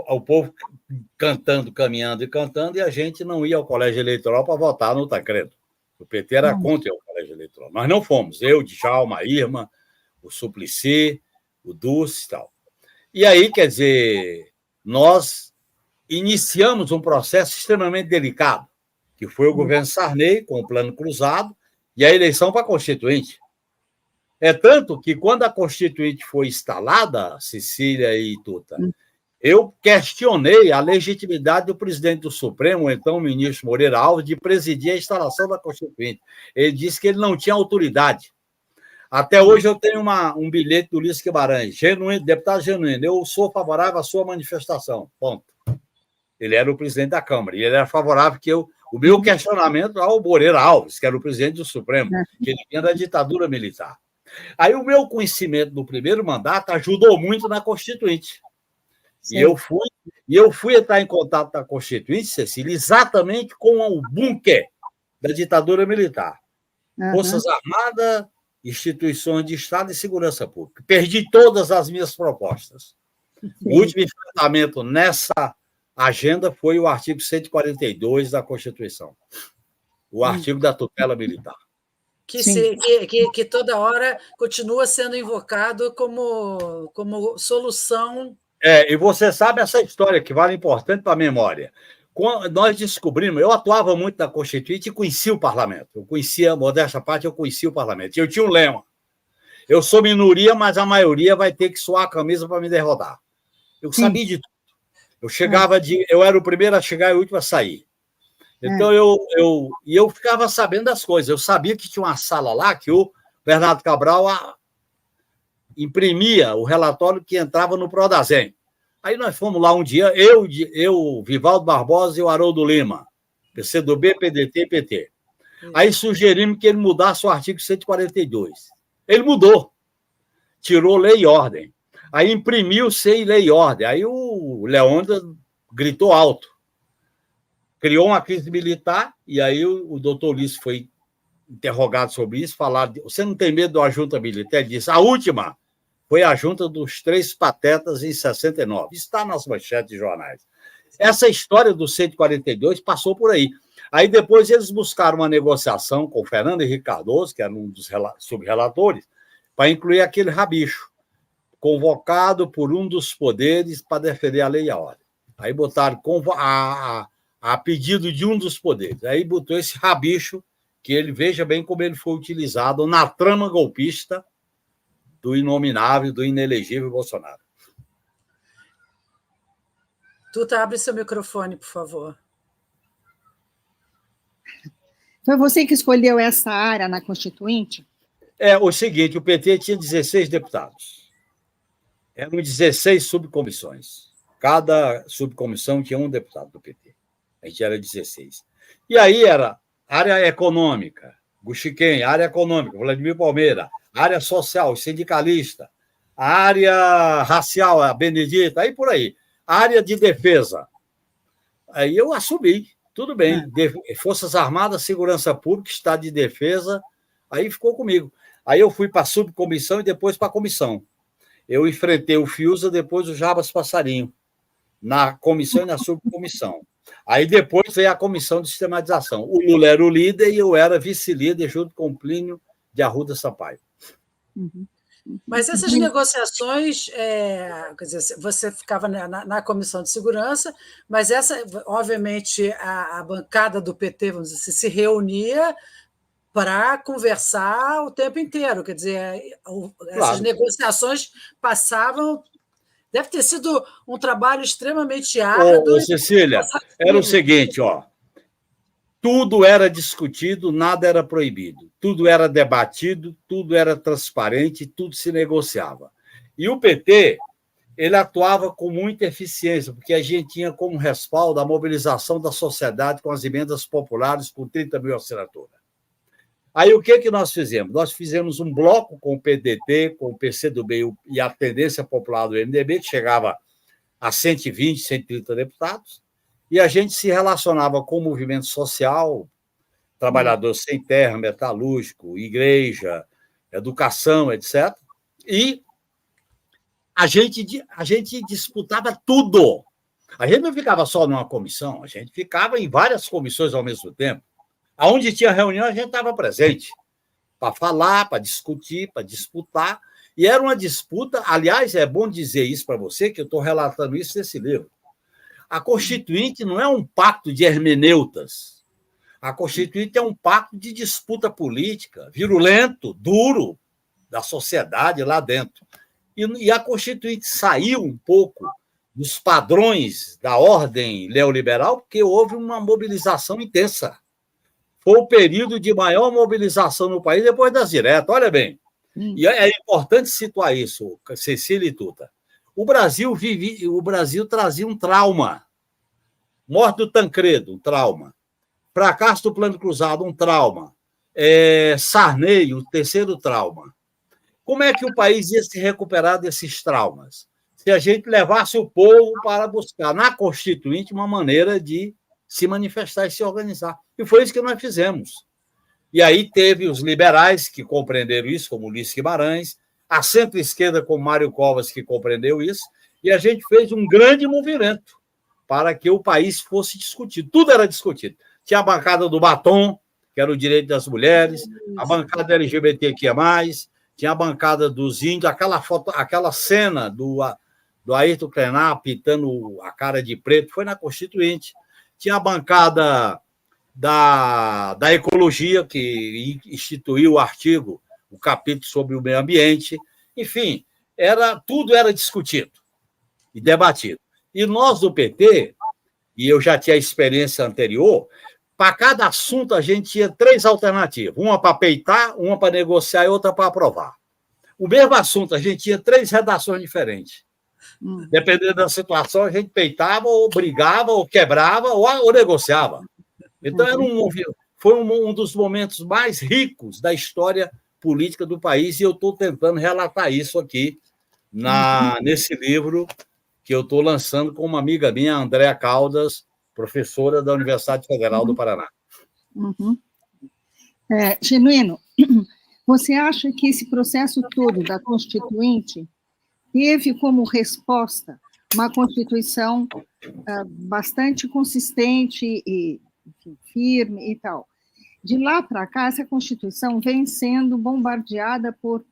O povo cantando, caminhando e cantando, e a gente não ia ao colégio eleitoral para votar no Tancredo. O PT era contra o colégio eleitoral. Nós não fomos. Eu, Djalma, a Irma, o Suplicy, o Dulce e tal. E aí, quer dizer, nós iniciamos um processo extremamente delicado, que foi o governo Sarney, com o plano cruzado, e a eleição para a Constituinte. É tanto que, quando a Constituinte foi instalada, Cecília e Tuta, eu questionei a legitimidade do presidente do Supremo, então o ministro Moreira Alves, de presidir a instalação da Constituinte. Ele disse que ele não tinha autoridade. Até hoje eu tenho um bilhete do Ulisses Guimarães, deputado genuíno, eu sou favorável à sua manifestação, ponto. Ele era o presidente da Câmara, e ele era favorável que o meu questionamento ao Moreira Alves, que era o presidente do Supremo, que ele vinha da ditadura militar. Aí o meu conhecimento do primeiro mandato ajudou muito na Constituinte. E eu fui entrar em contato com a Constituinte, Cecília, exatamente com o bunker da ditadura militar. Forças Armadas, instituições de Estado e segurança pública. Perdi todas as minhas propostas. O último enfrentamento nessa agenda foi o artigo 142 da Constituição, o artigo da tutela militar. Que toda hora continua sendo invocado como solução. E você sabe essa história que vale importante para a memória. Quando nós descobrimos, eu atuava muito na Constituinte e conhecia o parlamento. Eu conhecia, modéstia à parte, eu conhecia o parlamento. E eu tinha um lema. Eu sou minoria, mas a maioria vai ter que suar a camisa para me derrotar. Eu sabia de tudo. Eu era o primeiro a chegar e o último a sair. Então, eu ficava sabendo das coisas. Eu sabia que tinha uma sala lá que o Bernardo Cabral imprimia o relatório que entrava no Prodazem. Aí nós fomos lá um dia, eu Vivaldo Barbosa e o Haroldo Lima, PCdoB, PDT e PT. Aí sugerimos que ele mudasse o artigo 142. Ele mudou. Tirou lei e ordem. Aí imprimiu sem lei e ordem. Aí o Leônidas gritou alto. Criou uma crise militar, e aí o doutor Ulisses foi interrogado sobre isso, falar, você não tem medo da junta militar? Ele disse, a última foi a junta dos 3 patetas em 69. Está nas manchetes de jornais. Essa história do 142 passou por aí. Aí depois eles buscaram uma negociação com o Fernando Henrique Cardoso, que era um dos subrelatores, para incluir aquele rabicho, convocado por um dos poderes para defender a lei e a ordem. Aí botaram a pedido de um dos poderes. Aí botou esse rabicho, que ele, veja bem como ele foi utilizado na trama golpista do inominável, do inelegível Bolsonaro. Tuta, abre seu microfone, por favor. Foi você que escolheu essa área na Constituinte? É o seguinte, o PT tinha 16 deputados. Eram 16 subcomissões. Cada subcomissão tinha um deputado do PT. A gente era 16. E aí era área econômica, Guxiquem, área econômica, Vladimir Palmeira, área social, sindicalista, área racial, a Benedita, aí por aí. Área de defesa. Aí eu assumi, tudo bem. Forças Armadas, Segurança Pública, Estado de Defesa, aí ficou comigo. Aí eu fui para a subcomissão e depois para a comissão. Eu enfrentei o Fiuza, depois o Jabas Passarinho, na comissão e na subcomissão. Aí depois veio a comissão de sistematização. O Lula era o líder e eu era vice-líder junto com o Plínio de Arruda Sampaio. Mas essas negociações, quer dizer, você ficava na Comissão de Segurança, mas obviamente, a bancada do PT, vamos dizer assim, se reunia para conversar o tempo inteiro, quer dizer, essas negociações passavam. Deve ter sido um trabalho extremamente árduo. Ô, Cecília, era o seguinte, ó. Tudo era discutido, nada era proibido. Tudo era debatido, tudo era transparente, tudo se negociava. E o PT, ele atuava com muita eficiência, porque a gente tinha como respaldo a mobilização da sociedade com as emendas populares com 30 mil assinaturas. Aí o que nós fizemos? Nós fizemos um bloco com o PDT, com o PCdoB e a Tendência Popular do MDB, que chegava a 120, 130 deputados, e a gente se relacionava com o movimento social, trabalhador sem terra, metalúrgico, igreja, educação, etc. E a gente disputava tudo. A gente não ficava só numa comissão, a gente ficava em várias comissões ao mesmo tempo. Aonde tinha reunião, a gente estava presente para falar, para discutir, para disputar. E era uma disputa, aliás, é bom dizer isso para você, que eu estou relatando isso nesse livro. A Constituinte não é um pacto de hermeneutas. A Constituinte é um pacto de disputa política, virulento, duro, da sociedade lá dentro. E a Constituinte saiu um pouco dos padrões da ordem neoliberal, porque houve uma mobilização intensa. Foi o período de maior mobilização no país depois das diretas. Olha bem, e é importante situar isso, Cecília e Tuta. O Brasil trazia um trauma. Morte do Tancredo, um trauma. Fracasso do Plano Cruzado, um trauma. Sarney, o terceiro trauma. Como é que o país ia se recuperar desses traumas? Se a gente levasse o povo para buscar na Constituinte uma maneira de se manifestar e se organizar. E foi isso que nós fizemos. E aí teve os liberais que compreenderam isso, como Ulisses Guimarães, a centro-esquerda, como Mário Covas, que compreendeu isso, e a gente fez um grande movimento para que o país fosse discutido. Tudo era discutido. Tinha a bancada do batom, que era o direito das mulheres, a bancada LGBTQIA+, tinha a bancada dos índios, aquela cena do Ayrton Krenar pintando a cara de preto, foi na Constituinte. Tinha a bancada da ecologia, que instituiu o capítulo sobre o meio ambiente. Enfim, tudo era discutido e debatido. E nós, do PT, e eu já tinha a experiência anterior, para cada assunto a gente tinha 3 alternativas. Uma para peitar, uma para negociar e outra para aprovar. O mesmo assunto, a gente tinha 3 redações diferentes. Dependendo da situação, a gente peitava, ou brigava, ou quebrava, ou negociava. Então, foi um dos momentos mais ricos da história política do país, e eu estou tentando relatar isso aqui nesse livro que eu estou lançando com uma amiga minha, Andréa Caldas, professora da Universidade Federal do Paraná. Genuíno, você acha que esse processo todo da Constituinte teve como resposta uma Constituição bastante consistente e firme e tal? De lá para cá, essa Constituição vem sendo bombardeada por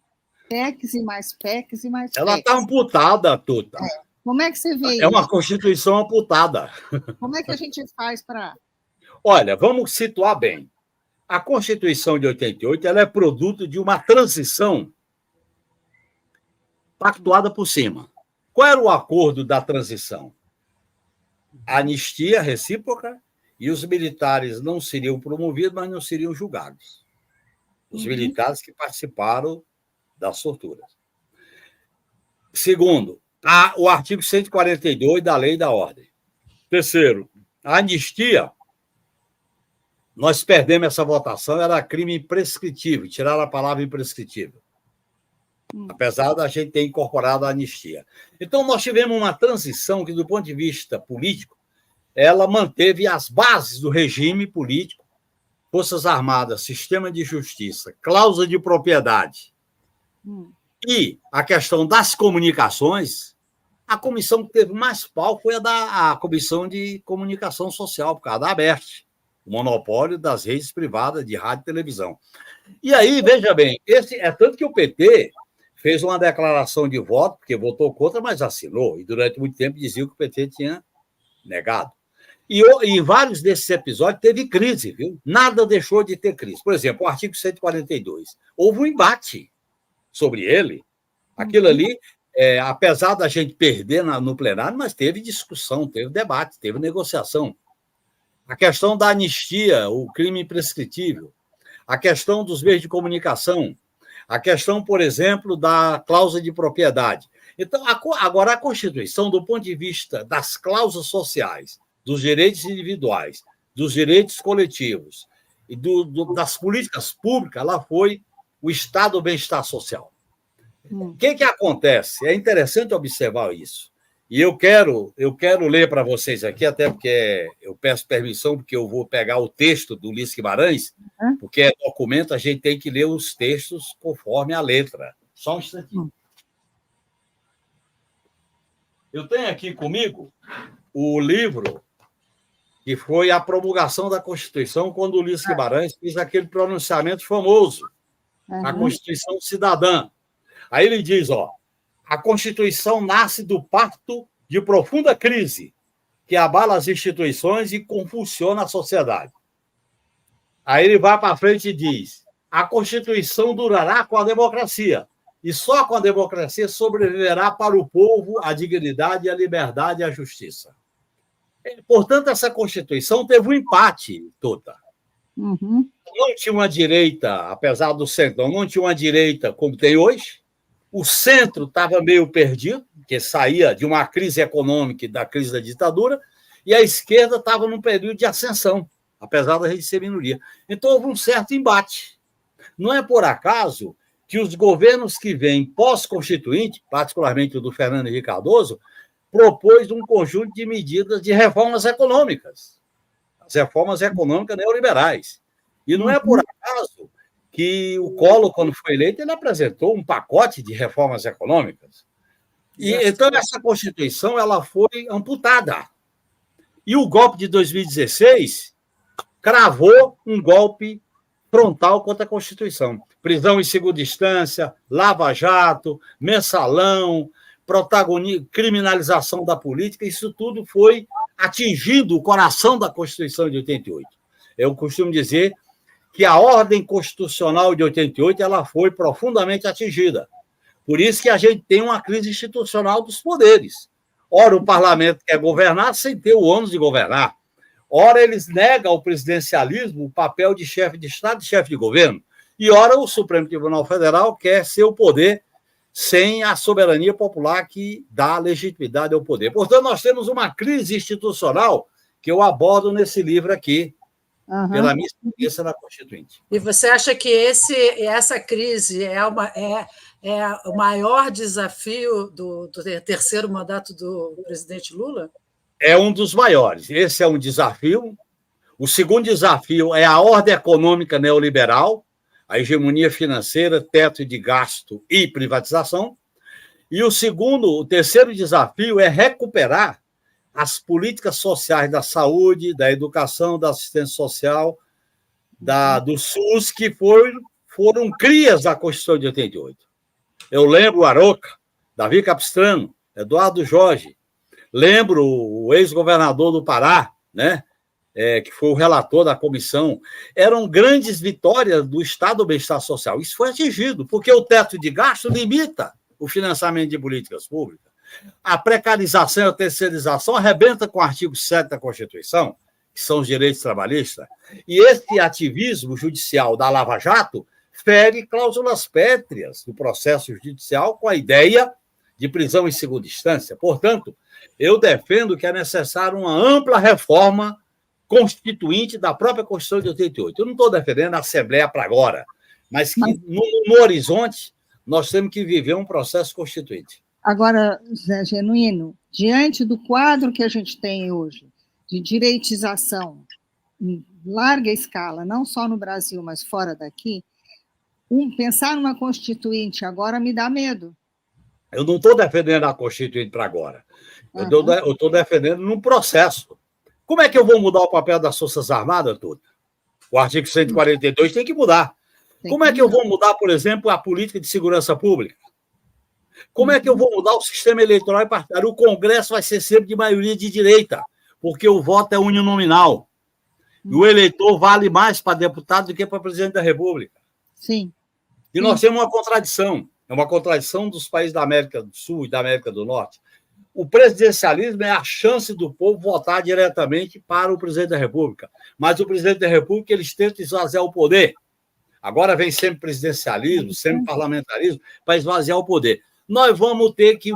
PECs e mais PECs e mais PECs. Ela está amputada, Tuta. Como é que você vê isso? É uma Constituição amputada. Como é que a gente faz para... Olha, vamos situar bem. A Constituição de 88 ela é produto de uma transição pactuada por cima. Qual era o acordo da transição? A anistia recíproca, e os militares não seriam promovidos, mas não seriam julgados. Os militares que participaram das torturas. Segundo, o artigo 142 da Lei da Ordem. Terceiro, a anistia, nós perdemos essa votação, era crime imprescritível, tiraram a palavra imprescritível. Apesar da gente ter incorporado a anistia. Então, nós tivemos uma transição que, do ponto de vista político, ela manteve as bases do regime político, Forças Armadas, sistema de justiça, cláusula de propriedade. E a questão das comunicações, a comissão que teve mais pau foi a Comissão de Comunicação Social, por causa da ABERT, o monopólio das redes privadas de rádio e televisão. E aí, veja bem, é tanto que o PT fez uma declaração de voto, porque votou contra, mas assinou, e durante muito tempo dizia que o PT tinha negado. E em vários desses episódios teve crise, viu? Nada deixou de ter crise. Por exemplo, o artigo 142. Houve um embate sobre ele. Aquilo ali, apesar da gente perder no plenário, mas teve discussão, teve debate, teve negociação. A questão da anistia, o crime imprescritível, a questão dos meios de comunicação, a questão, por exemplo, da cláusula de propriedade. Então, agora, a Constituição, do ponto de vista das cláusulas sociais, dos direitos individuais, dos direitos coletivos e das políticas públicas, ela foi o estado do bem-estar social. O que acontece? É interessante observar isso. E eu quero ler para vocês aqui, até porque eu peço permissão, porque eu vou pegar o texto do Ulisses Guimarães, porque é documento, a gente tem que ler os textos conforme a letra. Só um instantinho. Eu tenho aqui comigo o livro que foi a promulgação da Constituição, quando o Ulisses Guimarães fez aquele pronunciamento famoso, a Constituição Cidadã. Aí ele diz, a Constituição nasce do parto de profunda crise que abala as instituições e convulsiona a sociedade. Aí ele vai para frente e diz, a Constituição durará com a democracia, e só com a democracia sobreviverá para o povo a dignidade, a liberdade e a justiça. Portanto, essa Constituição teve um empate, Tota. Não tinha uma direita, apesar do centro, não tinha uma direita como tem hoje. O centro estava meio perdido, porque saía de uma crise econômica e da crise da ditadura, e a esquerda estava num período de ascensão, apesar da gente ser minoria. Então, houve um certo embate. Não é por acaso que os governos que vêm pós-constituinte, particularmente o do Fernando Henrique Cardoso, propôs um conjunto de medidas de reformas econômicas, as reformas econômicas neoliberais. E não é por acaso que o Collor, quando foi eleito, ele apresentou um pacote de reformas econômicas. E então, essa Constituição ela foi amputada. E o golpe de 2016 cravou um golpe frontal contra a Constituição. Prisão em segunda instância, lava-jato, mensalão, criminalização da política, isso tudo foi atingindo o coração da Constituição de 88. Eu costumo dizer que a ordem constitucional de 88 ela foi profundamente atingida. Por isso que a gente tem uma crise institucional dos poderes. Ora, o parlamento quer governar sem ter o ônus de governar. Ora, eles negam ao presidencialismo o papel de chefe de Estado e chefe de governo. E ora, o Supremo Tribunal Federal quer ser o poder sem a soberania popular que dá legitimidade ao poder. Portanto, nós temos uma crise institucional que eu abordo nesse livro aqui, pela minha experiência na Constituinte. E você acha que essa crise é o maior desafio do terceiro mandato do presidente Lula? É um dos maiores. Esse é um desafio. O segundo desafio é a ordem econômica neoliberal, a hegemonia financeira, teto de gasto e privatização. E o terceiro desafio é recuperar as políticas sociais da saúde, da educação, da assistência social, do SUS, que foram crias da Constituição de 88. Eu lembro o Aroca, Davi Capistrano, Eduardo Jorge, lembro o ex-governador do Pará, né? Que foi o relator da comissão. Eram grandes vitórias do Estado do bem-estar social. Isso foi atingido, porque o teto de gasto limita o financiamento de políticas públicas. A precarização e a terceirização arrebenta com o artigo 7 da Constituição, que são os direitos trabalhistas. E esse ativismo judicial da Lava Jato fere cláusulas pétreas do processo judicial com a ideia de prisão em segunda instância. Portanto, eu defendo que é necessária uma ampla reforma constituinte da própria Constituição de 88. Eu não estou defendendo a Assembleia para agora, mas que no horizonte nós temos que viver um processo constituinte. Agora, Zé Genuíno, diante do quadro que a gente tem hoje, de direitização em larga escala, não só no Brasil, mas fora daqui, pensar numa Constituinte agora me dá medo. Eu não estou defendendo a Constituinte para agora. Eu estou defendendo num processo. Como é que eu vou mudar o papel das Forças Armadas, tudo? O artigo 142 tem que mudar. Como é que eu vou mudar, por exemplo, a política de segurança pública? Como é que eu vou mudar o sistema eleitoral e partidário? O Congresso vai ser sempre de maioria de direita, porque o voto é uninominal. E o eleitor vale mais para deputado do que para presidente da República. Sim. E nós temos uma contradição. É uma contradição dos países da América do Sul e da América do Norte. O presidencialismo é a chance do povo votar diretamente para o presidente da República. Mas o presidente da República, eles tentam esvaziar o poder. Agora vem sempre presidencialismo, sempre parlamentarismo, para esvaziar o poder. Nós vamos ter que,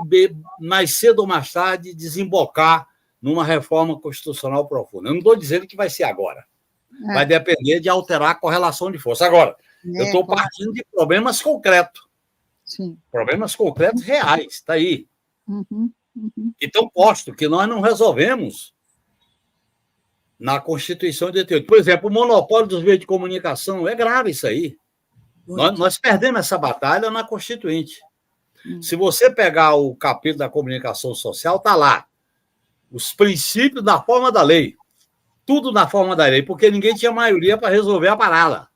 mais cedo ou mais tarde, desembocar numa reforma constitucional profunda. Eu não estou dizendo que vai ser agora. Vai depender de alterar a correlação de força. Agora, eu estou partindo de problemas concretos. Sim. Problemas concretos reais, está aí. Então, posto que nós não resolvemos na Constituição de 88. Por exemplo, o monopólio dos meios de comunicação, é grave isso aí. Nós perdemos essa batalha na Constituinte. Se você pegar o capítulo da comunicação social, está lá. Os princípios da forma da lei. Tudo na forma da lei, porque ninguém tinha maioria para resolver a parada.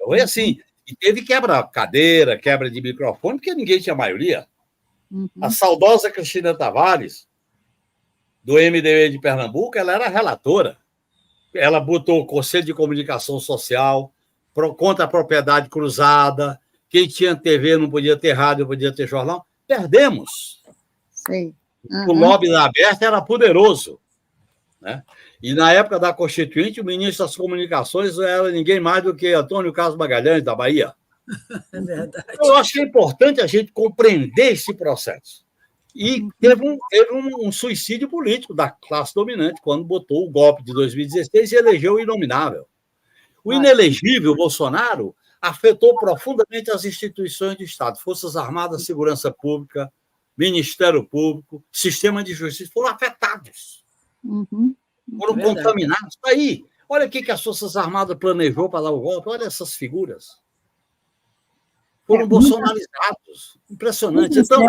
Foi assim. E teve quebra-cadeira, quebra de microfone, porque ninguém tinha maioria. A saudosa Cristina Tavares, do MDB de Pernambuco, ela era relatora. Ela botou o Conselho de Comunicação Social contra a propriedade cruzada. Quem tinha TV não podia ter rádio, não podia ter jornal. Perdemos. Sei. O lobby da Aberta era poderoso. Né? E na época da Constituinte, o ministro das Comunicações era ninguém mais do que Antônio Carlos Magalhães, da Bahia. É verdade. Eu acho que é importante a gente compreender esse processo. E teve um suicídio político da classe dominante, quando botou o golpe de 2016 e elegeu o inominável. O inelegível Bolsonaro afetou profundamente as instituições do Estado, Forças Armadas, Segurança Pública, Ministério Público, Sistema de Justiça, foram afetados. Foram contaminados. Aí, olha o que as Forças Armadas planejou para dar o golpe, olha essas figuras. Foram bolsonarizados. Impressionante. Então,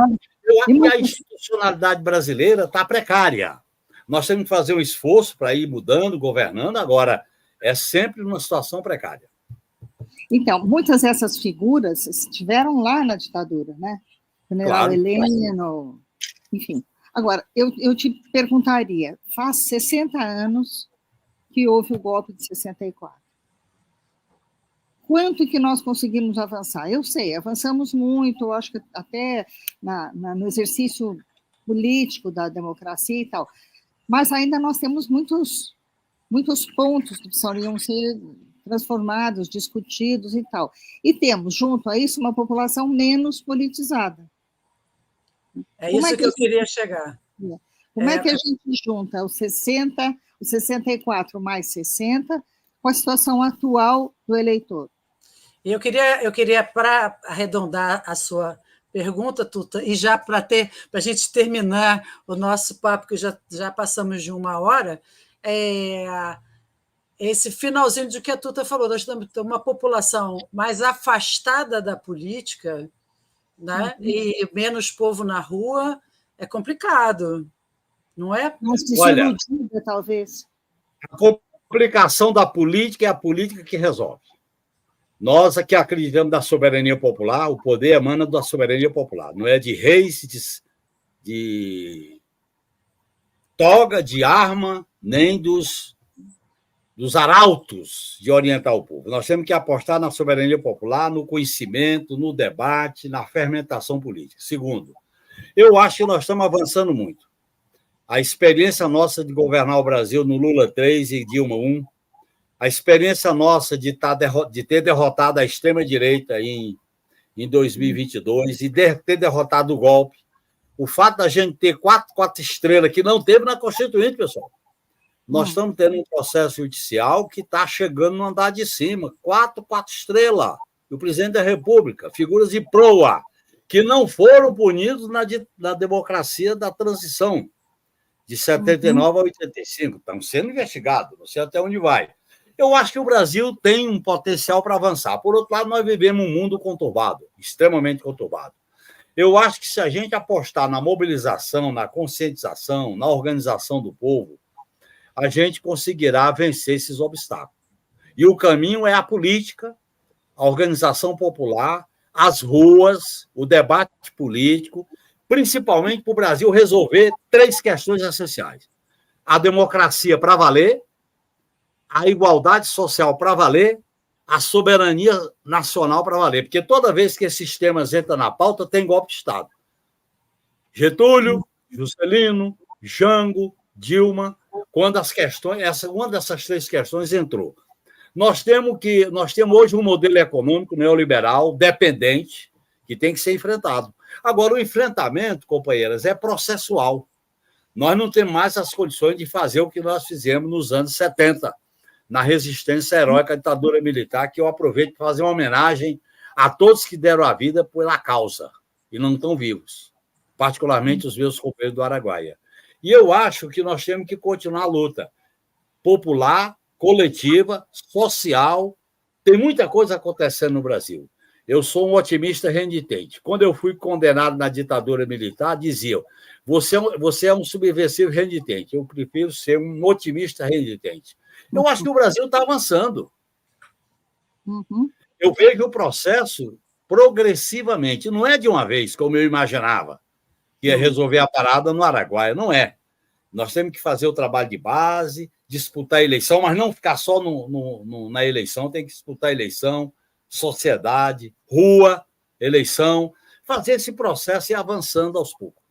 eu acho que a institucionalidade brasileira está precária. Nós temos que fazer um esforço para ir mudando, governando, agora é sempre uma situação precária. Então, muitas dessas figuras estiveram lá na ditadura, né? General Heleno, enfim. Agora, eu te perguntaria, faz 60 anos que houve o golpe de 64. Quanto que nós conseguimos avançar? Eu sei, avançamos muito, eu acho que até no exercício político da democracia e tal, mas ainda nós temos muitos pontos que precisariam ser transformados, discutidos e tal. E temos, junto a isso, uma população menos politizada. É isso que eu queria chegar. Como é que a gente junta os 60, os 64 mais 60 com a situação atual do eleitor? Eu queria para arredondar a sua pergunta, Tuta, e já para a gente terminar o nosso papo, que já passamos de 1 hora, esse finalzinho de que a Tuta falou, nós temos uma população mais afastada da política, né? E menos povo na rua, é complicado, não é? Mais desiludida, talvez. A complicação da política é a política que resolve. Nós aqui acreditamos na soberania popular, o poder emana da soberania popular, não é de reis, de toga, de arma, nem dos arautos de orientar o povo. Nós temos que apostar na soberania popular, no conhecimento, no debate, na fermentação política. Segundo, eu acho que nós estamos avançando muito. A experiência nossa de governar o Brasil no Lula 3 e Dilma 1, a experiência nossa de ter derrotado a extrema-direita em 2022 e ter derrotado o golpe, o fato da gente ter quatro estrelas, que não teve na Constituinte, pessoal. Nós estamos tendo um processo judicial que está chegando no andar de cima. 4 estrelas. E o presidente da República, figuras de proa, que não foram punidos na democracia da transição, de 79 a 85. Estão sendo investigados, não sei até onde vai. Eu acho que o Brasil tem um potencial para avançar. Por outro lado, nós vivemos um mundo conturbado, extremamente conturbado. Eu acho que se a gente apostar na mobilização, na conscientização, na organização do povo, a gente conseguirá vencer esses obstáculos. E o caminho é a política, a organização popular, as ruas, o debate político, principalmente para o Brasil resolver 3 questões essenciais: a democracia para valer, a igualdade social para valer, a soberania nacional para valer. Porque toda vez que esses temas entram na pauta, tem golpe de Estado. Getúlio, Juscelino, Jango, Dilma, quando as questões, uma dessas 3 questões entrou. Nós temos hoje um modelo econômico neoliberal dependente que tem que ser enfrentado. Agora, o enfrentamento, companheiras, é processual. Nós não temos mais as condições de fazer o que nós fizemos nos anos 70, na resistência heróica à ditadura militar, que eu aproveito para fazer uma homenagem a todos que deram a vida pela causa e não estão vivos, particularmente os meus companheiros do Araguaia. E eu acho que nós temos que continuar a luta popular, coletiva, social. Tem muita coisa acontecendo no Brasil. Eu sou um otimista renitente. Quando eu fui condenado na ditadura militar, diziam: você é um subversivo renitente. Eu prefiro ser um otimista renitente. Eu acho que o Brasil está avançando. Eu vejo o processo progressivamente. Não é de uma vez, como eu imaginava, que ia resolver a parada no Araguaia. Não é. Nós temos que fazer o trabalho de base, disputar a eleição, mas não ficar só na eleição, tem que disputar a eleição, sociedade, rua, eleição, fazer esse processo e ir avançando aos poucos.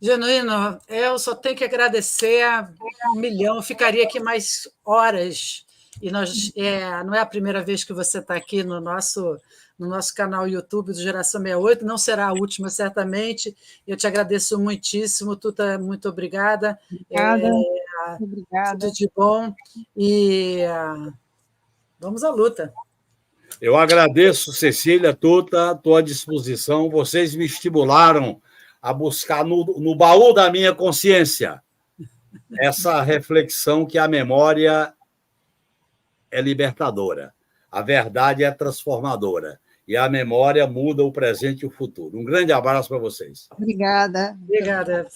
Genuíno, eu só tenho que agradecer a 1 milhão, eu ficaria aqui mais horas, e não é a primeira vez que você está aqui no nosso canal YouTube do Geração 68, não será a última, certamente. Eu te agradeço muitíssimo, Tuta, muito obrigada. Obrigada. Tudo de bom, e vamos à luta. Eu agradeço, Cecília, Tuta, estou à disposição. Vocês me estimularam a buscar no baú da minha consciência essa reflexão que a memória é libertadora, a verdade é transformadora, e a memória muda o presente e o futuro. Um grande abraço para vocês. Obrigada. Obrigada.